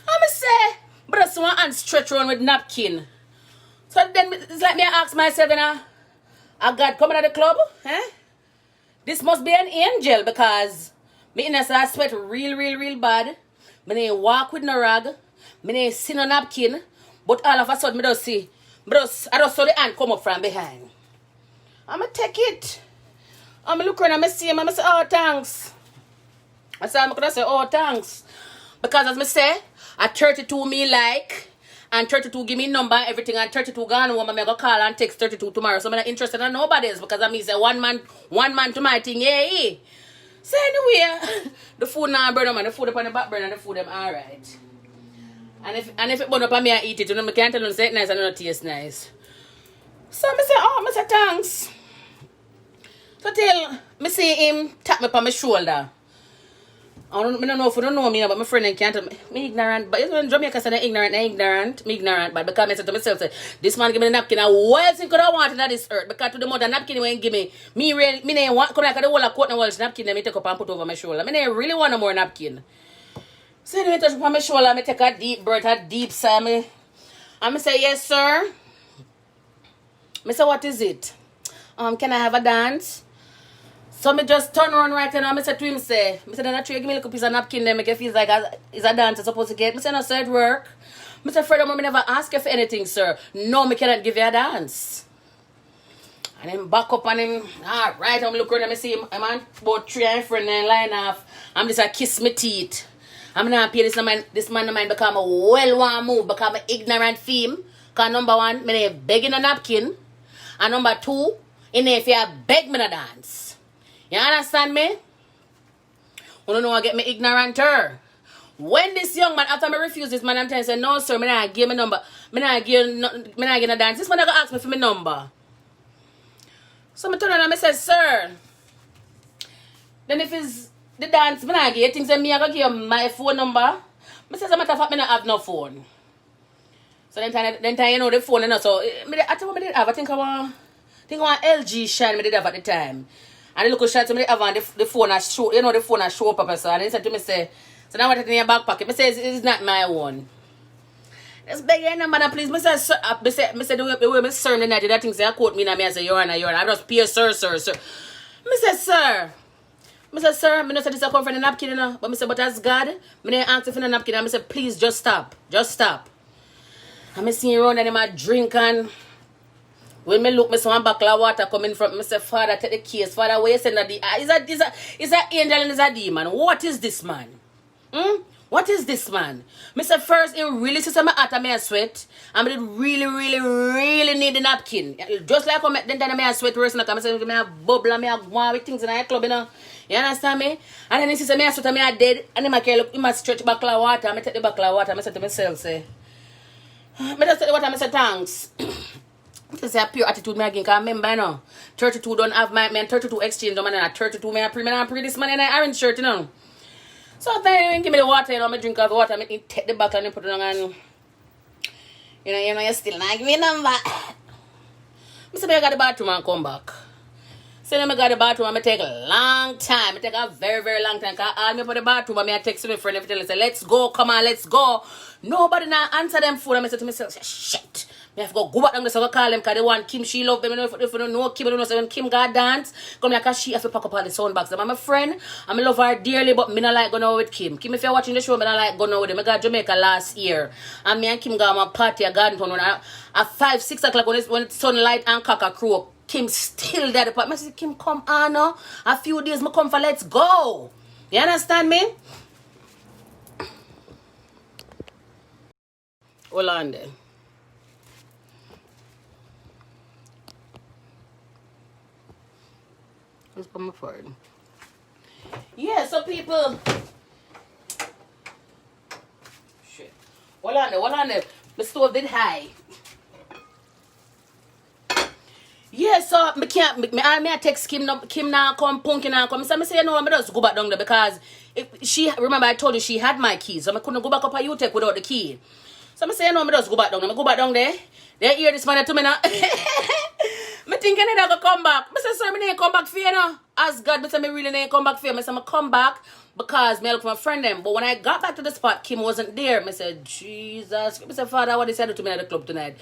I say but someone and stretch around with napkin. So then it's like me I ask myself I got coming at the club, eh? This must be an angel because me in I sweat real bad. Me walk with no rag. Me see no napkin. But all of a sudden, I just saw the hand come up from behind. I'ma take it. I'ma look around and I see him and I say, oh, thanks. I say, I'm gonna say, oh, thanks. Because as I say, at 32 me like, and 32 give me number, everything, and 32 gone home, I'm gonna call and text 32 tomorrow. So I'm not interested in nobody else because I mean, say one man to my thing, yeah. So anyway, the food now burn man, the food up on the back burner, and the food them alright. And if it burn up on me, I eat it. You know, I can't tell them say it nice and it taste nice. So I say, oh, I say thanks. So till me see him tap me on my shoulder. I don't know if you don't know me, but my friend can't tell me ignorant. But when Jamaica said ignorant, me ignorant. But because I said to myself, say, this man give me the napkin, I well think I want it on this earth. Because to the mother napkin he won't give me. Me want come like the whole of coat and Welsh napkin, let me take up and put over my shoulder. I really want no more napkin. So anyway, touch upon my shoulder, I take a deep breath, a deep sigh. I say, yes, sir. I say, what is it? Can I have a dance? So I just turn around right now and I say to him, say, then give me a little piece of napkin there, make it feel like it's a dance I'm supposed to get. I say, no, sir, it work. I say, furthermore, I never ask you for anything, sir. No, I cannot give you a dance. And then back up on him, all right, I'm looking around and I see him, I'm on about 3 friends and line off. I'm just a kiss my teeth. I'm not pay this man of mine because I'm a well-want move, because I'm an ignorant theme. Because number 1, I begging a napkin. And number 2, if you beg me to dance. You understand me? You don't know I get me ignoranter. When this young man, after I refuse this man, I'm telling him, no sir, I not give me number. I not give a dance. This man going to ask me for my number. So I turn around and I say, sir. Then if it's the dance, I not give things, me I go give my phone number. I say, as a matter of fact, I don't have no phone. So then time you know the phone, you know, so I think I think I want LG shine I did have at the time. And the local shot to me have on the phone has show, you know, the phone has show up so and he said to me, say, so now what is in your back pocket? I say, it's not my one. Just beg your number, please. I say, sir, I say the way I serve the night, that thing say, I quote me and I say, you're on. I just pay sir. I say, sir. I say, sir, I know this I come from the napkin, you know. But I say, but as God, I didn't ask for the napkin. I say, please, just stop. Just stop. And I see him around and him a drink and when me look, me see one bottle of water coming from me say, Father, take the case. Father, where you send that? Is that angel and is a demon? What is this man? What is this man? Me say first, it really says my heart and me a sweat. And I really need the napkin. Just like then I sweat worse than I say, me a bubble and me a go with things in the club, you know. You understand me? And then he says, me a sweat and me a dead. And he must stretch the bottle of water. I take the bottle of water. I say to myself, say, I just take the water and I say, thanks. This is a pure attitude me again, because remember, you know, 32 don't have my man, 32 exchange, man, and 32 me I pre this man in an orange shirt, you know. So then give me the water, you know, I drink of the water, I take the back and put it on and you know, you still not give me a number. I say, I got the bathroom and come back. So then I got the bathroom, I take a long time. I take a very long time. Because I all me for the bathroom, I text my friend every time. I say, let's go, come on, let's go. Nobody now answer them phone. I say to myself, shit. I have to go back and go call them because they want Kim, she love them. If you don't know Kim, I don't know. So when Kim got dance, come like she have to pack up all the sound box. I'm a friend, I love her dearly, but me not like going out with Kim. Kim, if you're watching the show, me not like going out with them. I got Jamaica last year. And me and Kim got my party at Garden Town. At 5, 6 o'clock when it's sunlight and cock a crow, Kim still there. I said, Kim, come on now. A few days, me come for let's go. You understand me? Hold on there. Let's put my forward. Yeah, so people. Shit. Hold on there. The stove did high. Yeah, so I text Kim now come punky now come. So I say, no, I just go back down there because remember I told you she had my keys. So I couldn't go back up a UTEC without the key. So I say, no, I just go back down. I go back down there. They hear this man to me now. I think I need to come back. I say, sir, I need to come back for you now. As God, I say, I really need to come back for you. I say, I come back because I look for my friend them. But when I got back to the spot, Kim wasn't there. I said, Jesus. I said, Father, what they said to me at the club tonight?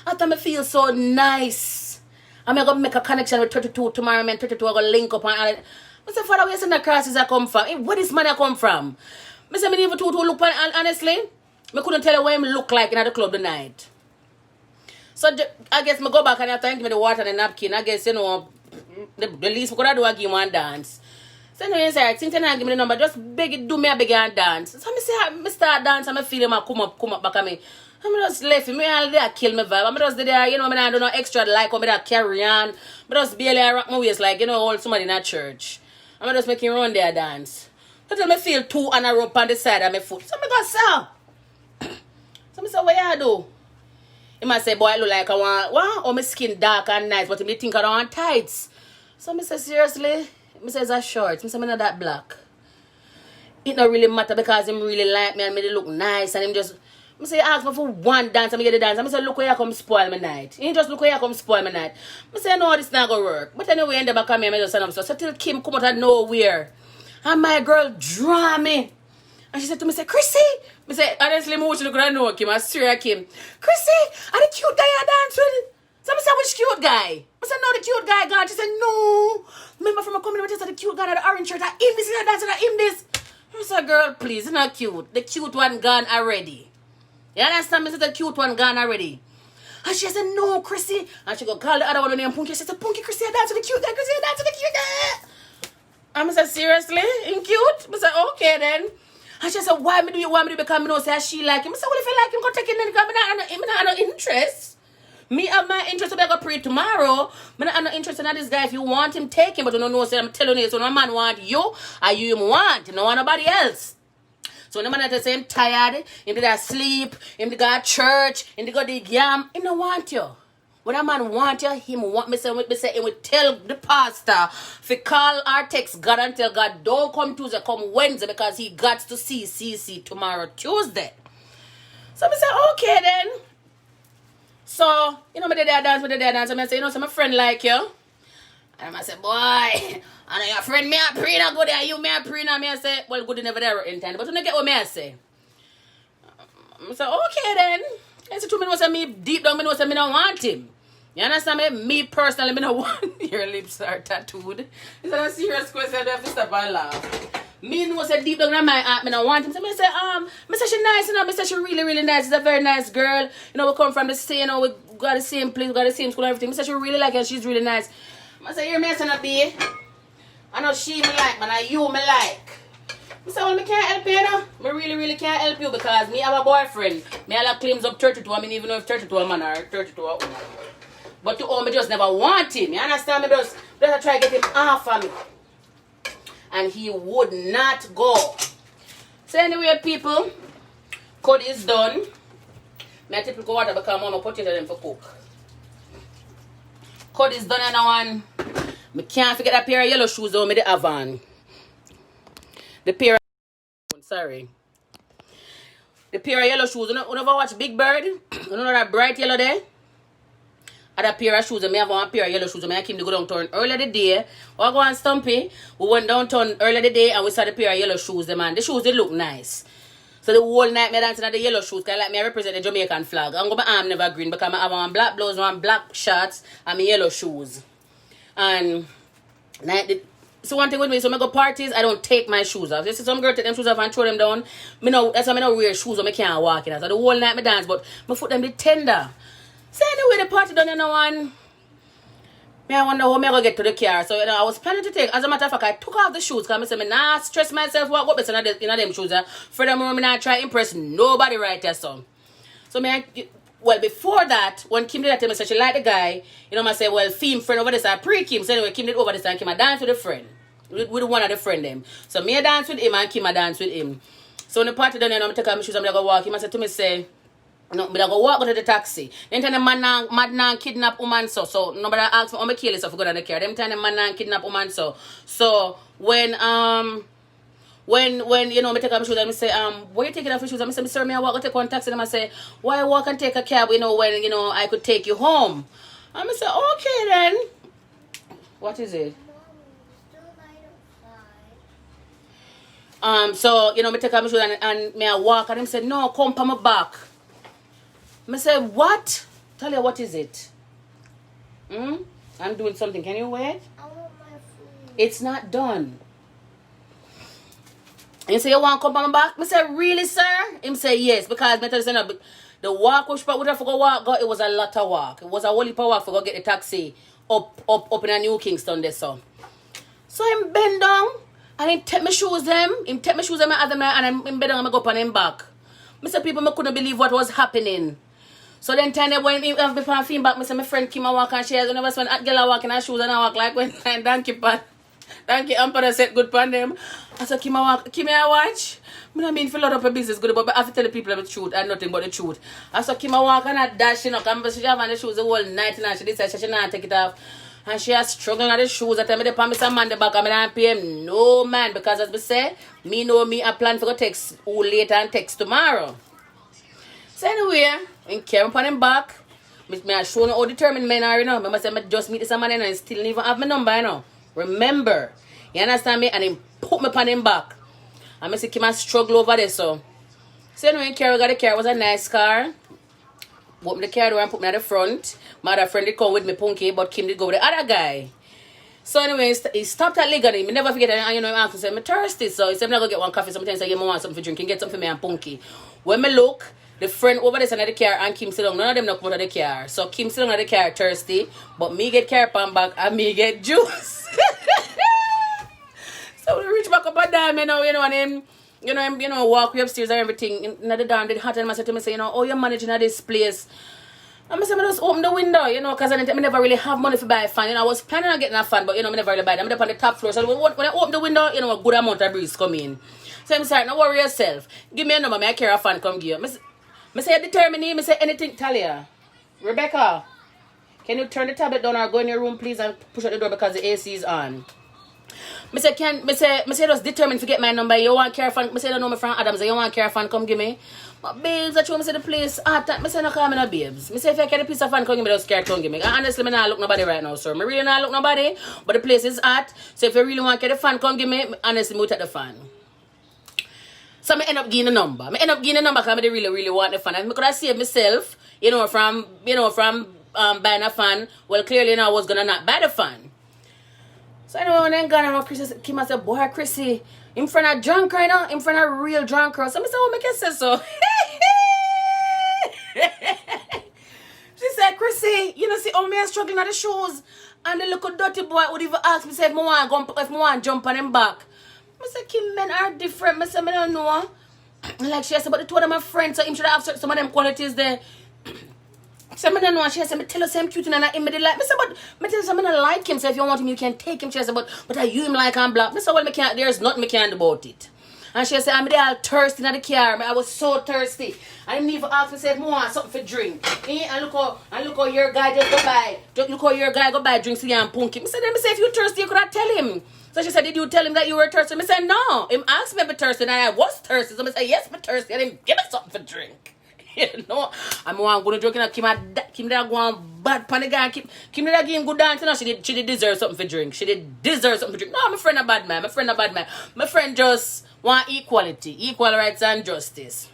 I thought I feel so nice. I'm going to make a connection with 32 tomorrow, man. 32 I'm going to link up and all that. I said, Father, where you the crosses I come from? Hey, where this man I come from? I said, I even to look on, and honestly, I couldn't tell you what him look like in the club tonight. So I guess I go back and I thank me the water and the napkin. I guess, you know, the least we could have do I give him one dance. So anyway, he said, since I give me the number, just beg it, do me a big and dance. So I say, I start dancing, I feel him come up back at me. I'm just left him, I kill my vibe. I'm just there, you know, I don't know extra like, I'm just carry on. I just barely rock my waist like, you know, all somebody in a church. I'm just making run there dance. So I feel two on a rope on the side of my foot. So I go, sir. So I say, what you do? He might say, boy, I look like I want, what? Oh, my skin dark and nice, but he think I don't want tights. So I say, seriously? I say, it's a short. I say, I'm not that black. It don't really matter because him really like me and me look nice and him just, I say, ask me for one dance and me get the dance. I say, look where you come spoil my night. He just look where you come spoil my night. I say, no, this not gonna work. But anyway, in the back of me, I just said, so till Kim come out of nowhere. And my girl draw me. And she said to me, say, Chrissy. I said, honestly, I should look know Kim. I swear I Kim. Chrissy, are the cute guy I dance with? So I said, which cute guy? I said, no, the cute guy gone. She said, no. Remember from a community, I said, the cute guy had the orange shirt. I him this, I dance, I him this. I said, girl, please, it's not cute. The cute one gone already. You understand me? I said, the cute one gone already. And she said, no, Chrissy. And she go call the other one named Punky. She said, Punky, Chrissy, I dance with the cute guy. Chrissy, I dance with the cute guy. And I said, seriously? In cute? I said, okay then. And she said, why me do you want me to become, you know, say she like him? I said, well, if you like him, go take him then because I'm not no interest. Me have my interest, I go pray tomorrow. I'm not no interest in this guy. If you want him, take him. But you don't know, say, I'm telling you, so no man want you, or you him want. You don't want nobody else. So no man that say him tired, him did sleep, him did go to church, him did go to yam, him don't want you. When a man want you, him want me say he will tell the pastor to call or text God and tell God don't come Tuesday, come Wednesday because he got to see CC tomorrow Tuesday. So I say okay then. So you know me the day dance with the day dance. I say you know so my friend like you. And I say boy, I know your friend me a pray not good there. You me a pray now. Me I say well good never there in time. But you don't get what me I say. I say okay then. I say to me know say me deep down me know say me don't want him. You understand me? Me personally, me don't want your lips are tattooed. It's a serious question. I have to stop and laugh. Me know say deep down in my heart, me don't want him. So me say, me say she nice, you know. Me say she really, really nice. She's a very nice girl. You know, we come from the same, you know, we got the same place, we got the same school and everything. Me say she really like her. She's really nice. I say, you're me son of B. I know she me like, man. I you me like. I say, well, me can't help you, you know. Me really, really can't help you because me have a boyfriend. Me all claims up 32. I mean, even know if 32 a man or 32 a woman. But to all, me just never want him. You understand me? Just try to get him off of me. And he would not go. So anyway, people, code is done. My typical water because mama put it in them for cook. Code is done and one. I can't forget that pair of yellow shoes on me the Avon. The pair of sorry. The pair of yellow shoes. You never watch Big Bird? You know that bright yellow there? I had a pair of shoes and I have one pair of yellow shoes and I came to go downtown earlier the day. I go on Stumpy. We went downtown earlier the day and we saw the pair of yellow shoes. The shoes they look nice. So the whole night me dancing at the yellow shoes because like me I represent the Jamaican flag. I'm going to my arm never green because I have one black blouse, one black shorts and my yellow shoes. And so one thing with me, so I go parties, I don't take my shoes off. You see some girl take them shoes off and throw them down. That's why I don't wear shoes so I can't walk in. So the whole night me dance but my foot them be tender. So anyway, the party done, you know, and I wonder how I'm going to get to the car. So, you know, I was planning to take, as a matter of fact, I took off the shoes because I said, nah, stress myself, what better in them shoes. Furthermore, I'm not try to impress nobody right there, so. So, well, before that, when Kim did that to me, so she liked the guy, you know, I said, well, Fim friend over this, I pre-Kim. So anyway, Kim did over this and Kim, I danced with a friend. With one of the friend them. So me I dance with him and Kim I dance with him. So when the party done, you know, I take off my shoes and I go walk. Him I said to me, say, no, but I go walk to the taxi. Then time the man kidnap woman so nobody ask me, oh, me kill yourself, go down the car. Them time the man kidnap woman so when when you know me take off my shoes and me say, where you taking off your shoes? And me say, sir, me I walk and take one taxi. And I say, why walk and take a cab, you know, when you know I could take you home? And me say, okay then. What is it? So, you know, me take off my shoes and me I walk and him said, no, come pa my back. Me say, what? Tell you what is it? I'm doing something. Can you wait? I want my food. It's not done. And you say, you want to come on my back? I say, really, sir? Him say, yes, because me tell you, no, the walk which part would have to go walk, it was a lot of walk. It was a whole heap of walk for go get the taxi up in a New Kingston there, so. So him bend down and him take my shoes them. Him take my shoes them and him bend down and I go up on him back. I say, people, I couldn't believe what was happening. So then time when he have me pan feet back, I say, my friend Kim a walk and she has never spent a girl walk in her shoes and I walk like when donkey pan. Donkey Ampara said good pan them. I said, Kim a walk, Kim a watch. I mean for a lot of a business good, but I have to tell the people the truth and nothing but the truth. I saw Kim a walk and I dash, you know, come she have on the shoes the whole night and she decided she not take it off. And she has struggling at the shoes. I tell me the pan me some man the back and I don't pay him no man because as I say, me know me a plan for go text who later and text tomorrow. So anyway, in care upon him back, I show you how determined men are, you know. I say I just meet this man and still don't even have my number, you know. Remember, you understand me? And he put me upon him back. And I see Kim struggle over there, so. So anyway, in care, we got the car. It was a nice car. Open the car door and put me at the front. My other friend did come with me, Punky, but Kim did go with the other guy. So anyway, he stopped at Ligani. Me never forget it. And you know, he asked me, I'm thirsty. So he said, I'm not going to get one coffee. Sometimes I say, I want something to drink. You can get something for me and Punky. When me look, the friend over there in the car and Kim sit down. None of them not come out of the car. So Kim sit down in the car thirsty. But me get car pan back and me get juice. So we reach back up and down, you know, and him, you know, walk way upstairs and everything. In the damn did hot and I said to me, say, you know, oh, you're managing at this place. And I said, I just open the window, you know, because I never really have money to buy a fan. You know, I was planning on getting a fan, but, you know, I never really buy it. I'm up on the top floor. So when I open the window, you know, a good amount of breeze come in. So I'm sorry, don't worry yourself. Give me a number, I carry a fan, come give you. I say, determine him, I say, anything, Talia. Rebecca, can you turn the tablet down or go in your room, please, and push out the door because the AC is on. I say, just determined to get my number. You want care fan? I say, I don't know me from Adams. You want care fan? Come give me. But babes, I say the place hot. I say, no call me no babes. I say, if I get a piece of fan, come give me those care, come give me. And honestly, I not look nobody right now, sir. I really not look nobody. But the place is hot. So if you really want to get a fan, come give me. Honestly, I take the fan. So I end up getting the number. I end up getting the number because I really, really want the fan. And I could have saved myself, from buying a fan. Well, clearly, I was gonna not buy the fan. So anyway, when I got on, Chrissy came and said, boy, Chrissy, in front of drunk right now, in front of real drunk girl. So I said, what make you say so? She said, Chrissy, you know, see how me are struggling at the shoes. And the little dirty boy would even ask me, say, if I want to jump on him back. I said, Kim, men are different. I said, I don't know. Like she said, but the two of them are friends, so him should have some of them qualities there. So I don't know. She said, I tell us I'm cute and I like. I said, but I tell you, I don't like him. So if you want him, you can take him. She said, but are you him like I'm black? I said, well, there's nothing I can do about it. And she said, I'm there all thirsty in the car. I was so thirsty. I didn't even ask me, say, if I want something for drink. And look how your guy just go buy. Look how your guy go buy drinks here and Punky. I said, if you're thirsty, you could have tell him. So she said, did you tell him that you were thirsty? I said, no. Him asked me if I'm thirsty and I was thirsty. So I said, yes, I'm thirsty. And him give me something for drink. You know, I'm going to drink and Kim that going bad pan the guy. Kim that give him good dance. You know, she did deserve something for drink. She did deserve something for drink. No, my friend a bad man. My friend just want equality, equal rights and justice.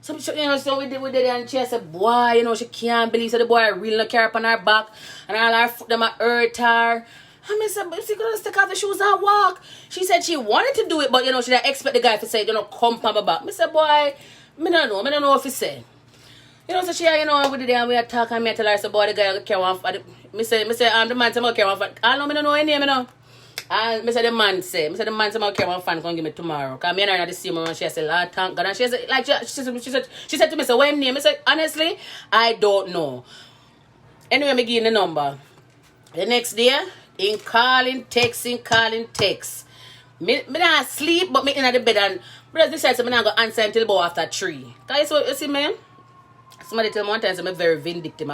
So we did it and she said, boy, you know, she can't believe so the boy really carry up on her back and all her foot them a hurt her. And I said, she could take off the shoes and walk. She said she wanted to do it, but you know, she didn't expect the guy to say, you know, come on my back. I said, boy, I don't know if he said. You know, so she, you know, we did it and we had talk and me tell her, so boy, the guy carry one for me say, the man say, carry one for, I don't know his name, you know. And I said, the man say, carry one fan, come give me tomorrow. Because me and her are the same one, she said, Lord, thank God. And she said, like, she said to me, so what name? I said, honestly, I don't know. Anyway, me give him the number. The next day, in calling, text. Me not sleep, but me in the bed and brothers decide so me not go answer until about after 3. Guys, you see me? Somebody tell me one time I'm very vindictive,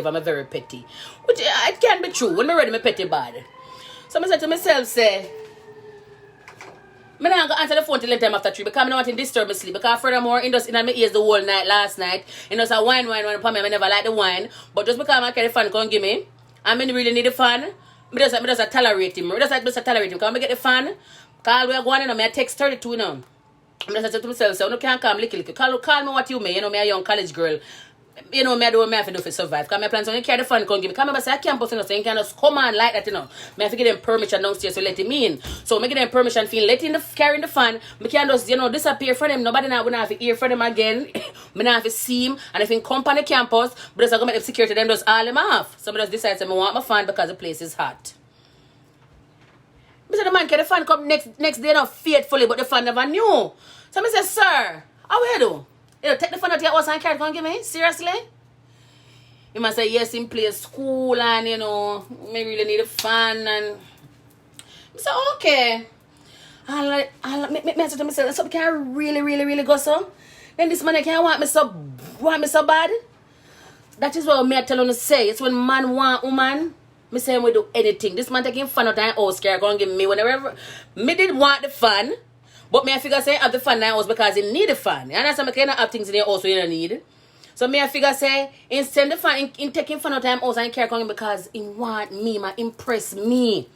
I'm very petty. Which it can be true. When me ready, me petty bad. So I said to myself, say, I'm not going to answer the phone till the time after 3 because I don't want to disturb my sleep. Because furthermore, in my ears the whole night last night. You know, so wine upon me. I never like the wine. But just because I carry the fan, come give me. I mean, really need the fan. I just tolerate him. I just tolerate him. Because I get the fan. Because we are going, I text 32, you know. I just say to myself, so you can't come licky. Call me what you may. You know, me a young college girl. You know, me I do what I have to do for survive. Because my plans on you carry the fun, come give me. Because I say I can't post enough, so you can just come on like that, you know. I have to give them permission downstairs to let him in. So I give them permission for letting carrying the fan. I can just, you know, disappear from them. Nobody now will have to hear from them again. I have to see him. And if he come on the campus, but just I go make them security, them just all him off. So I just decide to I want my fan because the place is hot. I said the man carry the fan come next day now faithfully, but the fan never knew. So I said, sir, how will you do? You know, take the phone out of your house and carry it, come give me? Seriously? You must say, yes, in play school and, you know, me really need a fan. And I said, okay. I said to myself, something can I really go so? Then this man can't want me so bad? That is what I tell him to say. It's when man want woman, me say we do anything. This man taking fun out of house, carry go and give me whenever. Me did want the fan. But me I figure say have the fan now was because he need the fan. You understand? I cannot have things in your house you don't need. So me I figure say instead the fan in taking fun of time house and care coming because he want me, ma impress me.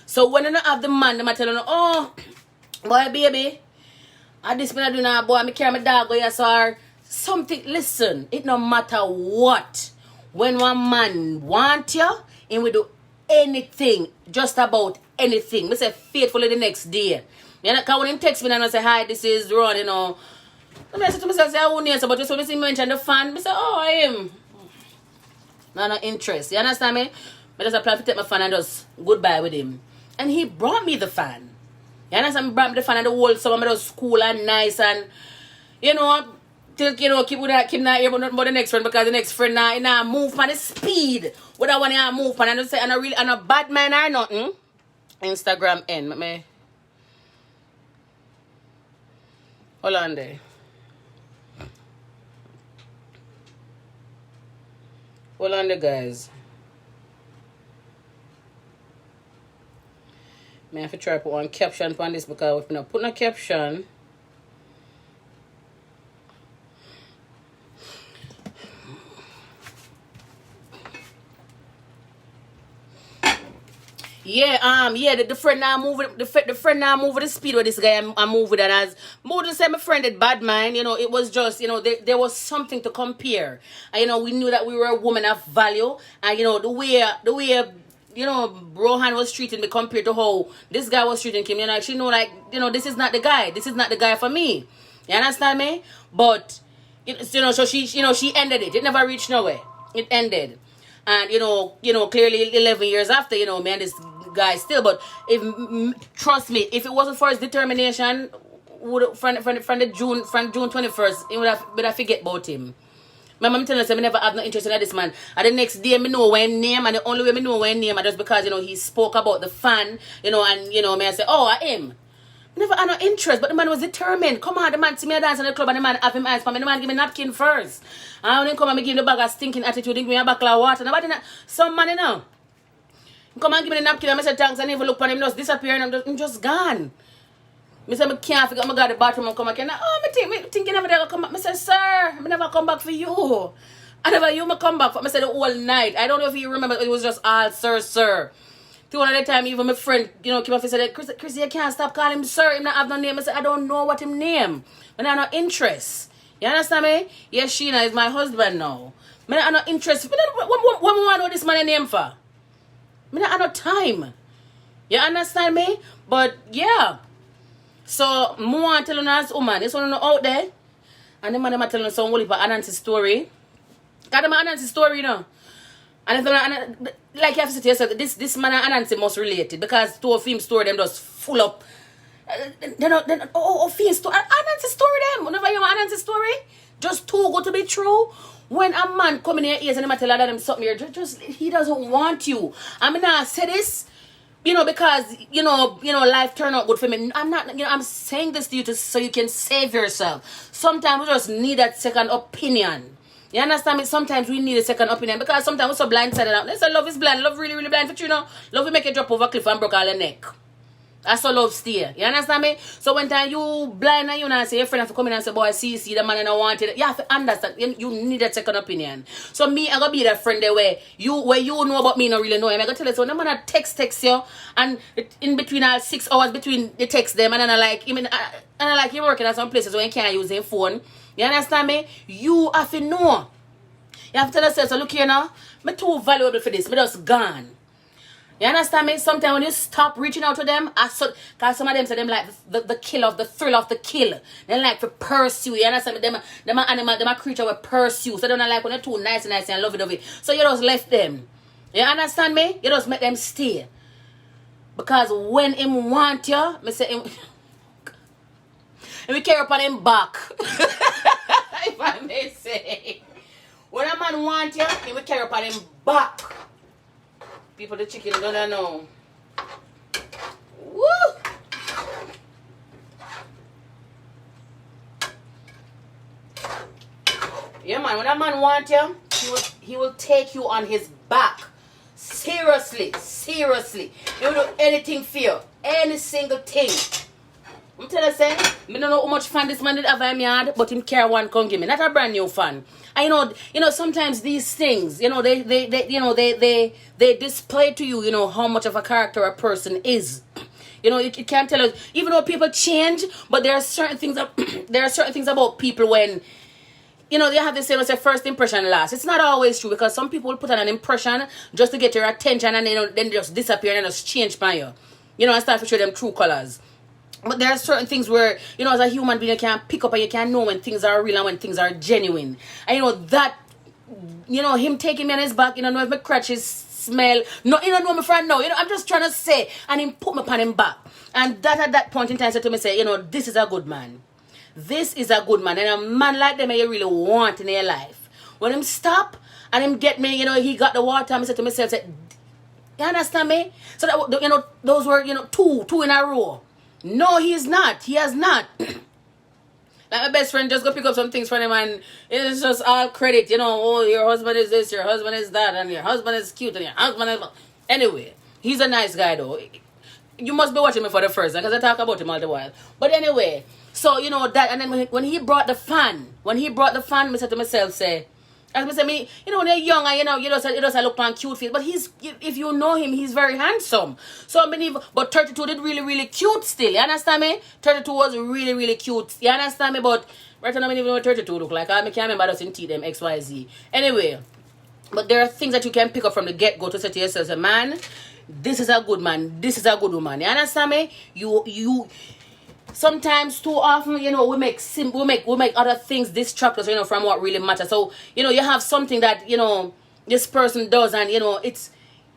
So when I don't have the man, them I tell him, oh boy baby, I this me I do now, boy, me carry my dog go yes or something. Listen, it no matter what. When one man want you, he will do anything, just about anything. Me say faithfully the next day. You know, because when him text me and I say, hi, this is Ron, you know. I say to myself, say, I won't answer, but just when he mention the fan, I say, oh, I am. No interest. You understand me? I just apply to take my fan and just goodbye with him. And he brought me the fan. You understand? He brought me the fan and the whole summer, just cool and nice and, you know, till, you know, keep not here but nothing but the next friend because the next friend now move on the speed. What I want to move on and I say, I'm a bad man or nothing. Instagram end. Me. Hold on there. Hold on there, guys. I have to try to put one caption on this because if I put no caption, the friend now moving the friend now moving the speed with this guy I'm moving and as more than say my friend did bad mind, you know, it was just, you know, there was something to compare. And you know, we knew that we were a woman of value and you know, the way you know, Rohan was treating me compared to how this guy was treating him, you know, she know like, you know, this is not the guy for me. You understand me? But you know, so she ended it. It never reached nowhere. It ended. And you know, clearly 11 years after, you know, man, this guy still. But trust me, if it wasn't for his determination, from June 21st, he would have forget about him. My mom telling us I never have no interest in this man. And the next day, I know when name, and the only way I know when name, is just because you know he spoke about the fan, you know, and you know, me I say, oh, I am. Never had no interest, but the man was determined. Come on, the man see me dance in the club and the man have him eyes for me. The man give me napkin first. And then come and me give him the bag of stinking attitude, give me a bottle of water. Nobody not, some man, you know. Come and give me the napkin and I say thanks and even look for him, just disappear and I'm just gone. I say I can't figure out I got the bathroom and come back and me thinking never never come back. I say, sir, I never come back for you. I never you me come back for I say the whole night. I don't know if you remember, it was just all sir. One of the time, even my friend, you know, came up and said, Chris, you can't stop calling him sir. Him not have no name. I said, I don't know what him name. I have no interest. You understand me? Yes, Sheena is my husband now. I have no interest. What I know this man name for? I have no time. You understand me? But, yeah. So, more telling us, woman, this one out there. And the man is telling us some whole Anansi story. Got him Anansi story, you know. And like you have to say to yourself, this man and Anansi must relate it because two of him story them just full up. Film story, Anansi story them. Whenever you want Anansi story, just too good to be true. When a man come in your ears and him tell them something here, just he doesn't want you. I mean, I say this, you know, because you know, life turned out good for me. I'm not, you know, I'm saying this to you so you can save yourself. Sometimes we just need that second opinion. You understand me? Sometimes we need a second opinion because sometimes we're so blindsided out. They say love is blind. Love really, really blind. But you know, love will make you drop over a cliff and broke all your neck. I saw love stay. You understand me? So when time you blind and you not say your friend have to come in and say, boy, see the man and I want it. You have to understand. You need a second opinion. So me, I gonna be that friend there where you know about me, not really know him. I gonna tell you, so no man text you, and in between all 6 hours between the text them, and then I like you working at some places where you can't use your phone. You understand me? You have to know. You have to tell yourself, so look here now, me too valuable for this. Me just gone. You understand me? Sometimes when you stop reaching out to them, because some of them say them like the kill of the thrill of the kill. They like to pursue. You understand me? Them a animal, them a creature with pursue. So they don't like when they're too nice and lovey. So you just left them. You understand me? You just make them stay. Because when him want you, me say him we carry upon him back. If I may say. When a man want you, he will carry upon him back. People, the chicken don't know. Woo! Yeah, man. When a man want you, he will take you on his back. Seriously. He will do anything for you. Any single thing. I'm telling you, say, I don't know how much fan this man did have in my yard, but him care one come give me. Not a brand new fan. And you know, sometimes these things, they display to you, how much of a character a person is. You can't tell us, even though people change, but there are certain things about people when, they have this say first impression last. It's not always true, because some people put on an impression just to get your attention, and then they just disappear and just change by you. And start to show them true colors. But there are certain things where, as a human being, you can pick up and you can know when things are real and when things are genuine. And that, him taking me on his back, know if my crutches smell. No, know me friend, no. I'm just trying to say, and him put me upon him back. And that at that point in time said to me, say, this is a good man. This is a good man. And a man like them you really want in your life. When him stop and him get me, he got the water, I said to myself, you understand me? So that, those were, two in a row. No, he is not. He has not. Like my best friend just go pick up some things from him, and it's just all credit. Oh, your husband is this, your husband is that, and your husband is cute, and your husband is... Anyway, he's a nice guy though. You must be watching me for the first time, because I talk about him all the while. But anyway, so that, and then when he brought the fan, I said to myself, say, as I say, when they're young, you just look on cute face. But if you know him, he's very handsome. So but 32 did really, really cute still. You understand me? 32 was really, really cute. You understand me? But right now, I don't even know what 32 look like. I can't remember those in T them XYZ. Anyway, but there are things that you can pick up from the get-go to say to yourself, man, this is a good man. This is a good woman. You understand me? You. Sometimes too often, we make other things distract us, from what really matters. So, you have something that, this person does, and, it's,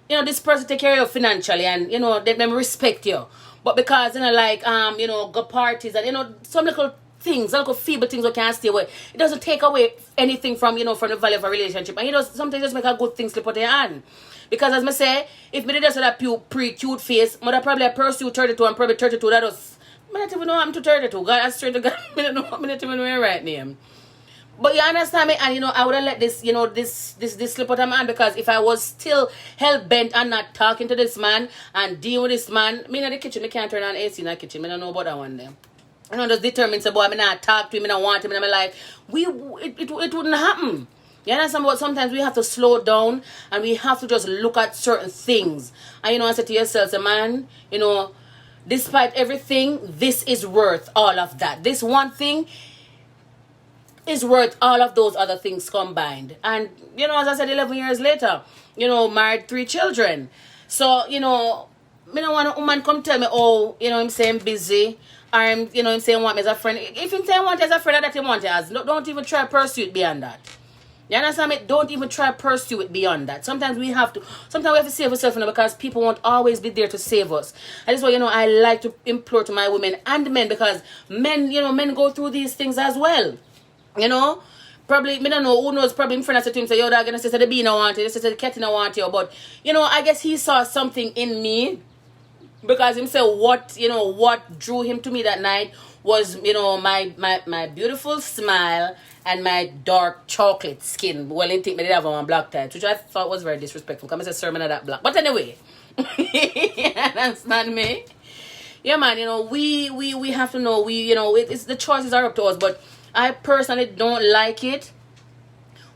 this person take care of you financially, and, them respect you. But because, go parties and, some little things, little feeble things we can't stay away. It doesn't take away anything from, from the value of a relationship. And, sometimes just make a good thing slip out of your hand. Because as I say, if me did just have that pre-cute face, mother probably pursue 32 and probably 32, that was... I don't even know I'm to 32. God, I straight to God. I don't know. I don't even know my right name. But you understand me? And I would have let this, this slip out of my hand, because if I was still hell bent on not talking to this man and dealing with this man, me in the kitchen, I can't turn on AC in the kitchen. I don't know about that one there. Just determined say, boy, I not talk to him, I don't want him in my life. It wouldn't happen. You understand? But sometimes we have to slow down and we have to just look at certain things. And I say to yourself, say, man, despite everything, this is worth all of that. This one thing is worth all of those other things combined. And, as I said, 11 years later, married 3 children. So, me don't want a woman come tell me, oh, him saying busy, or him saying want me as a friend. If him saying want you as a friend, that him want you as. Don't even try to pursue it beyond that. You understand me? Don't even try to pursue it beyond that. Sometimes we have to save ourselves, because people won't always be there to save us. And that's why, I like to implore to my women and men, because men, men go through these things as well. Probably, me don't know, who knows, probably in front of him say, yo, dog, and I say, the bean I want you, I say, the cat I want you. But, I guess he saw something in me, because him say what drew him to me that night was, my beautiful smile and my dark chocolate skin. Well, I think they did have one black tie, which I thought was very disrespectful, because I said sermon of that black. But anyway, you understand me? yeah, man, we have to know, it's the choices are up to us, but I personally don't like it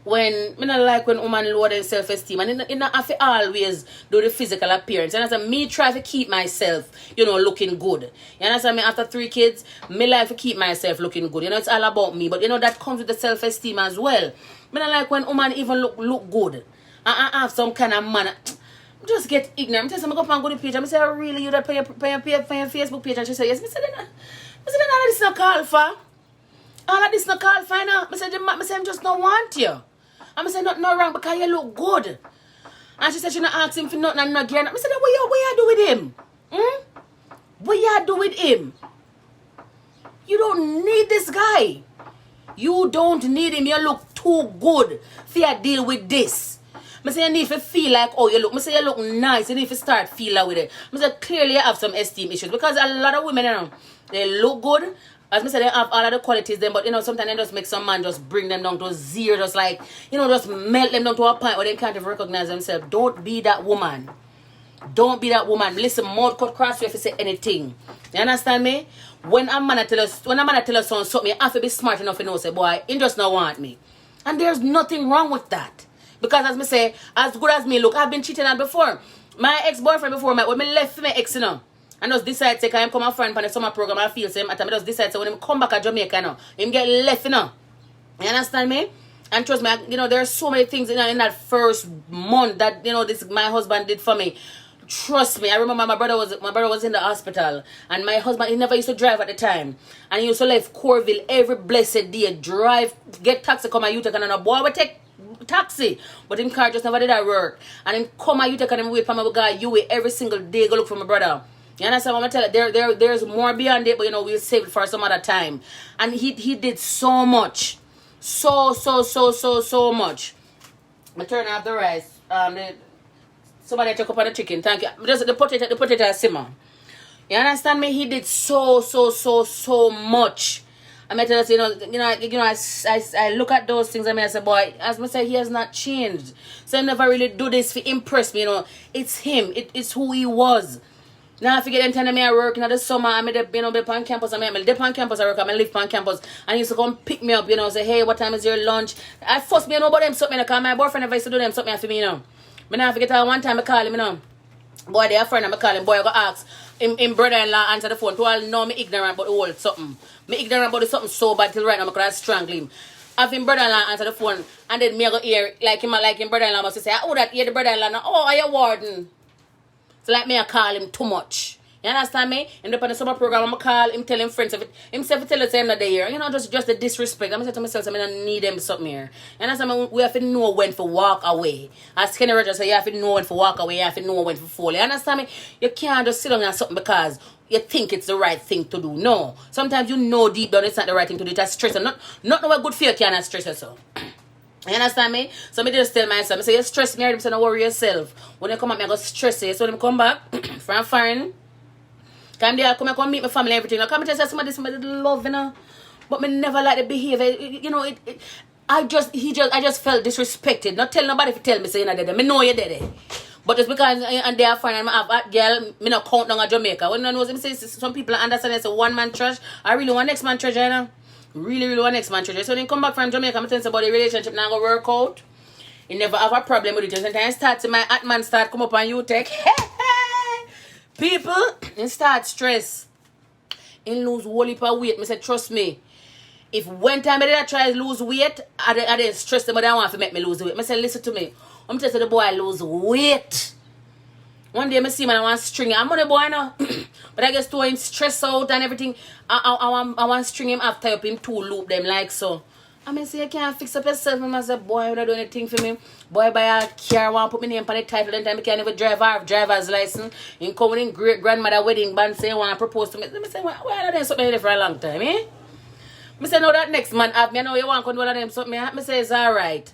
when me not like when woman lower their self-esteem, and you not have to always do the physical appearance. And as me try to keep myself, looking good. You understand me? After 3 kids, me like to keep myself looking good. It's all about me, but that comes with the self-esteem as well. Me not like when woman even look good. I have some kind of man. Just get ignorant. I tell her, I go up and go to the page. I say, oh, really, you that pay your Facebook page? And she said, yes. I said, all of this not call for. All of this not call for, now. I said, I just don't want you. I say, nothing no wrong because you look good. And she said, she not ask him for nothing and not again. I said, what you do with him? What you do with him? You don't need this guy. You don't need him. You look too good for you to deal with this. I say you need to feel like, oh, you look. I say you look nice. You need to start feeling with it. I say clearly you have some esteem issues because a lot of women, they look good. As I said, they have all of the qualities then, but sometimes they just make some man just bring them down to zero, just like, just melt them down to a point where they can't even recognize themselves. Don't be that woman. Don't be that woman. Listen, mouth cut cross if you say anything. You understand me? When a man tell us something, you have to be smart enough to know, say, boy, he just not want me. And there's nothing wrong with that. Because as I say, as good as me look, I've been cheating on before. My ex-boyfriend before, when I left my ex, and just decide to take him come a friend for the summer program, I feel same at time. I just decide to when him come back to Jamaica him get left, You understand me? And trust me, there are so many things in that first month that this my husband did for me. Trust me, I remember my brother was in the hospital, and my husband, he never used to drive at the time, and he used to leave Corville every blessed day, drive, get taxi, come at Utica, and a boy would take taxi, but him car just never did that work, and him come at Utica and him wait for my guy UA every single day, go look for my brother. You understand what I'm telling you? There's more beyond it, but we'll save it for some other time. And he did so much. So much. I turn off the rice. Somebody took up on the chicken. Thank you. Just the potato simmer. You understand me? He did so much. I mean, tell us, I look at those things and I say, boy, as I say, he has not changed. So I never really do this to impress me. It's him. It's who he was. Now I forget them telling me I work in the summer. I'm on campus. I'm on campus. I work. I live on campus. And he used to come pick me up. Say, hey, what time is your lunch? I first me know about them something. Because my boyfriend never used to do them something for me. I now forget how one time I call him. Boy, they a friend. I call him. Boy, I go ask him brother-in-law answer the phone. To all know me ignorant about the whole something. Me ignorant about the something so bad till right now. I could strangle him. Have him brother-in-law answer the phone. And then me I go hear like him brother-in-law must say, oh, that hear the brother-in-law now. Oh, are you warden? So like me, I call him too much. You understand me? In the summer program, I'm call him, tell him friends of it. Himself tell us I'm not there. Just the disrespect. I'm saying to myself, I don't need them something here. You understand me? We have to know when to walk away. As Kenny Rogers said, you have to know when to walk away. You have to know when to fall. You understand me? You can't just sit down on something because you think it's the right thing to do. No. Sometimes deep down it's not the right thing to do. It's stress. Not what good for you can't stress yourself. You understand me? So me just tell myself, I say, you stress me, I say, don't worry yourself. When you come back, I go stress you. So when I come back from foreign, come there, come meet my family, everything. I come and tell somebody love, But me never like the behavior. I just felt disrespected. Not tell nobody to tell me say you're not dead. Me know you're dead. But just because and they are fine and I have that girl, me not count down at Jamaica. When I know say some people understand it's a one man trash. I really want next man treasure, Really want next man treasure. So then come back from Jamaica, I'm telling somebody relationship now go work out. You never have a problem with it. Sometimes start to my at man start come up and you take people and start stress. And lose whole heap of weight. I said, trust me. If one time I did try to lose weight, I didn't stress them, but I want to make me lose weight. I said, listen to me. I'm telling the boy I lose weight. One day I see him and I want to string him. I'm on the boy now. But I guess to him stress out and everything. I want to string him after up him two loop them like so. I say, you can't fix up yourself. I say, boy, you don't do anything for me. Boy, buy a car, want to put my name on the title. Then time I can't even drive. I have driver's license. You come with great grandmother wedding band say you want to propose to me. I say, why are they something for a long time, eh? I say, no, that next man have me. I know you want to do one of them something. I say, it's alright.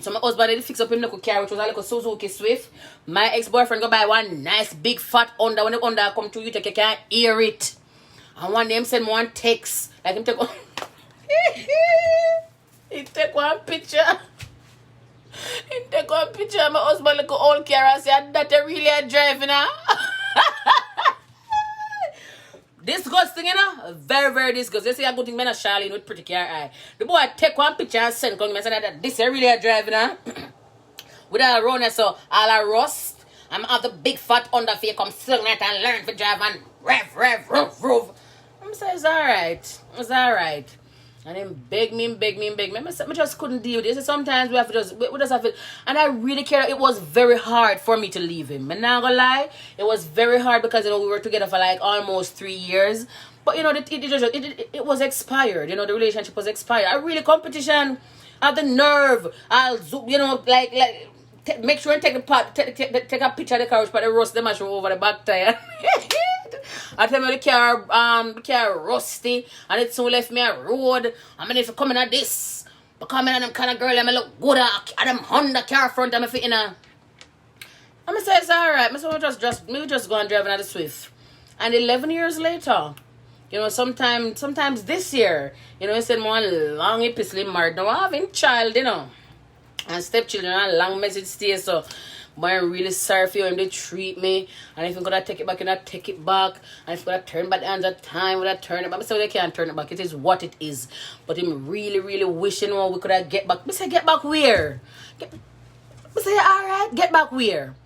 So my husband did fix up him little car, which was a little Suzuki Swift. My ex-boyfriend go buy one nice big fat Honda. When the Honda come to you, you can't hear it. And one day him send me one text. Like him take one. He take one picture. He take one picture of my husband like an old car and say, that really a driving now. Disgusting, you know? Very, very disgusting. You see a good thing, man, a Charlene with pretty car eye. The boy take one picture and send come and say that this is really a driving, huh? With all around there, so all a rust. I'm have the big fat under feet come sing it and learn to drive and rev. I'm saying it's alright. It's alright. And then beg me. I just couldn't deal with this. Sometimes we just have to, and I really care. It was very hard for me to leave him. I'm not gonna lie. It was very hard because, you know, we were together for like almost 3 years. But, you know, it was expired. You know, the relationship was expired. I really competition. I have the nerve. I'll zoom, you know, make sure and take a picture of the car, but the rust them show over the back tire. I tell me the car rusty, and it soon left me a road. I mean, if you come in at this, but coming at them kind of girl, I look good at them Honda car front, I'm fit in a. I'm say it's alright. I'm say just go and drive another Swift. And 11 years later, you know, sometimes this year, you know, instead of one long epistle married, now I having child, you know. And stepchildren and long message stay, so but I'm really sorry for him. They treat me, and if I'm gonna take it back, I take it back. And if I'm gonna turn back the hands of time, when I turn it back, I say they can't turn it back. It is what it is. But I'm really, really wishing we could have get back. I say get back where? I say alright, get back where?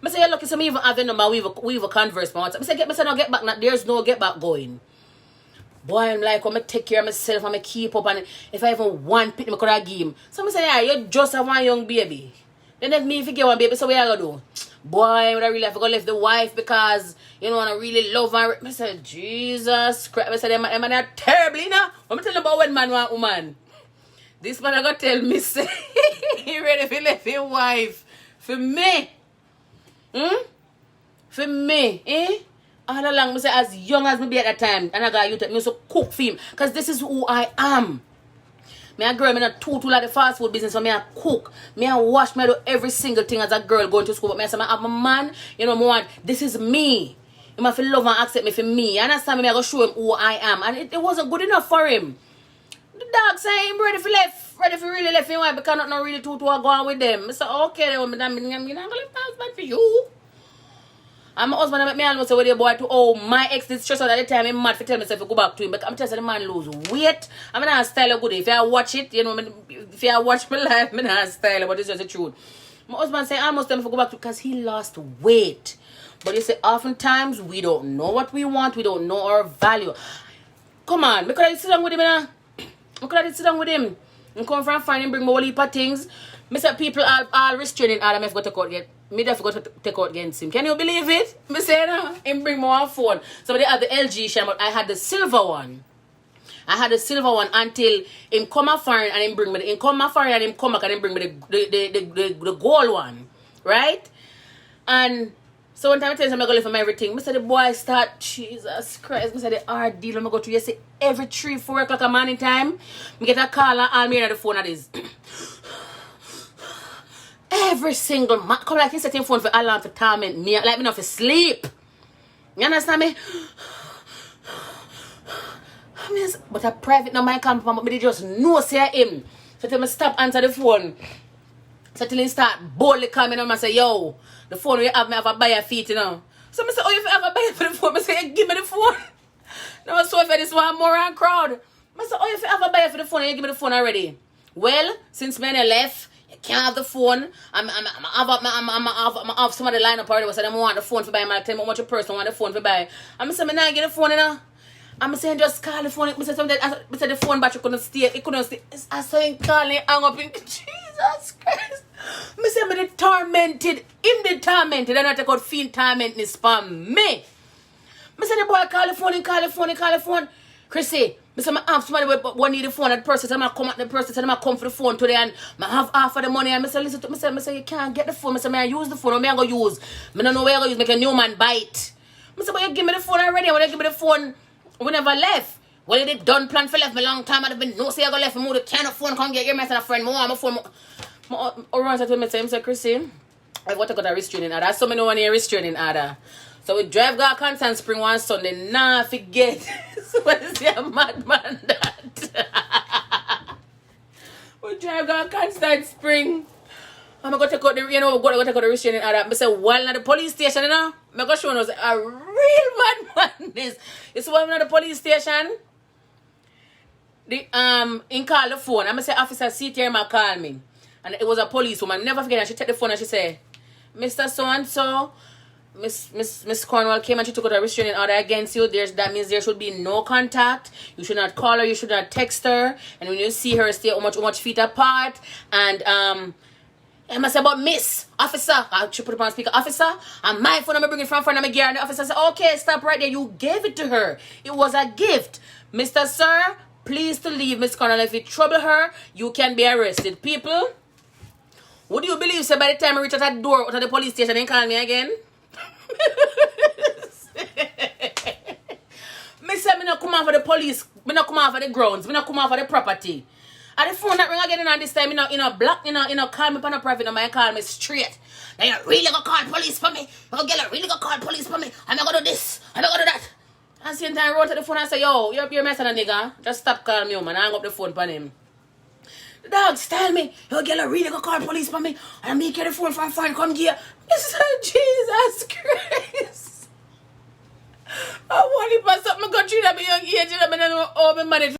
I say look, so me even have a number. We have a converse. I say no get back. Not there's no get back going. Boy, I'm like, I'm take care of myself, I'm keep up, and if I even want pit, I could have give him. So I say, yeah, you just have one young baby. Then if me if you get one baby, so what you gonna do? Boy, I would really have to go left the wife because, you know, I really love her. I said, Jesus Christ. I said, them are terrible, you know? I'm telling you about when man want woman. This man I gonna tell me, say, he ready for left his wife. For me. For me, eh? All along, I say, as young as me be at that time, and I got you to me so cook for him. Because this is who I am. Me a girl, me not too like the fast food business, so me a cook. Me a wash, me a do every single thing as a girl going to school. But me a say, I have my man, you know, me this is me. He must feel love and accept me for me. You understand me? I go show him who I am. And it wasn't good enough for him. The dog say him ready for really left him wife because not really too go on with them. I say, okay, then I'm not going to leave my husband for you. And my husband make me almost say with your boy to my ex did stress out at the time. I'm mad for tell myself to go back to him. But I'm telling you, the man lose weight. I'm not style good. If I watch it, you know, if I watch my life, I'm not style, but it's just the truth. My husband say almost tell me to go back to because he lost weight. But you say oftentimes we don't know what we want, we don't know our value. Come on, because I sit down with him now. Because I sit down with him. I come from finding bring my whole heap of things. I say people all restraining order, I forgot to cut yet. Me I forgot to take out against him. Can you believe it? Me say no. Him bring more phone. So they had the LG sham, but I had the silver one. Until him come a foreign and him bring me him come a foreign and him come back and him bring me the gold one. Right? And so one time I tell him I'm gonna leave him everything. I said the boy start, Jesus Christ, I said the hard deal I'm gonna go through. You see every 3-4 o'clock a morning time, I get a call and all me on the phone at this. Every single man, come like he set him phone for alarm for torment me, like me not for sleep. You understand me? But a private number come from, but they just know say him. So tell me stop answer the phone. So till he start boldly coming on and say, yo, the phone you have me have a buy a feet, you know. So I say, oh, you have a buy for the phone? I say, give me the phone. Now so if this one more and crowd. I say, oh, you have a buy for the phone, you give me the phone already. Well, since me left, can't have the phone. I'm have somebody line up already. So they want the phone for buy. I tell me how much a person want the phone for buy. I'm saying me not get the phone, you know. I'm saying just call the phone. I said something. I said the phone battery couldn't stay. It couldn't stay. I said calling, hang up in Jesus Christ. I say me the tormented. Him the tormented. And I take out fiend tormentness for me. I said the boy call the phone. Chrissy. I say I have somebody who need the phone at the person. So I come at the person. So I come for the phone today and I have half of the money. And I say listen to me. I say you can't get the phone. I say I use the phone. Or I go use. I don't know where I go use. Make a new man bite. I say but you give me the phone already. When you give me the phone, we never left. Well, you did done plan for left me long time. I've been no say I go left me move the can of phone. Come get your mess and a friend. More my phone. Orange said to me, say Chrissy, I've got to go to restraining order. That's so many one here restraining order. So we drive go Constant Spring one Sunday. Nah, forget. So what is your madman that? We drive go Constant Spring. I'm going to take out the, you know, go to take out the restraining order. I say, well, at the police station, you know. I'm going to show you a real madness. It's when I'm at the police station. In call the phone. I'm going to say, officer, sit here, call me. And it was a police woman. Never forget. And she take the phone and she say, Mr. So-and-so, Miss Cornwall came and she took out a restraining order against you. That means there should be no contact. You should not call her. You should not text her. And when you see her, stay how much feet apart. And I must say about Miss Officer. She put it on speaker. Officer, and my phone I'm bringing from front of my gear. And the officer said, okay, stop right there. You gave it to her. It was a gift. Mr. Sir, please to leave Miss Cornwall. If you trouble her, you can be arrested. People, would you believe, so by the time I reach out the door out of the police station and call me again? Me say me not come off of the police, me not come off of the grounds, me not come off of the property. And the phone that ring again and this time, block, call me on a private number and call me straight. Now you really gonna call police for me? You girl really gonna call police for me? I'm gonna do this, I'm gonna do that. And same time I wrote to the phone and say, yo, you're messing a nigga. Just stop calling me, man. I hang up the phone for him. The dog tell me, yo, girl, really gonna call police for me. And me get the phone from phone, come here. Jesus Christ. I want to pass up my country that be young age and I don't know how my manage.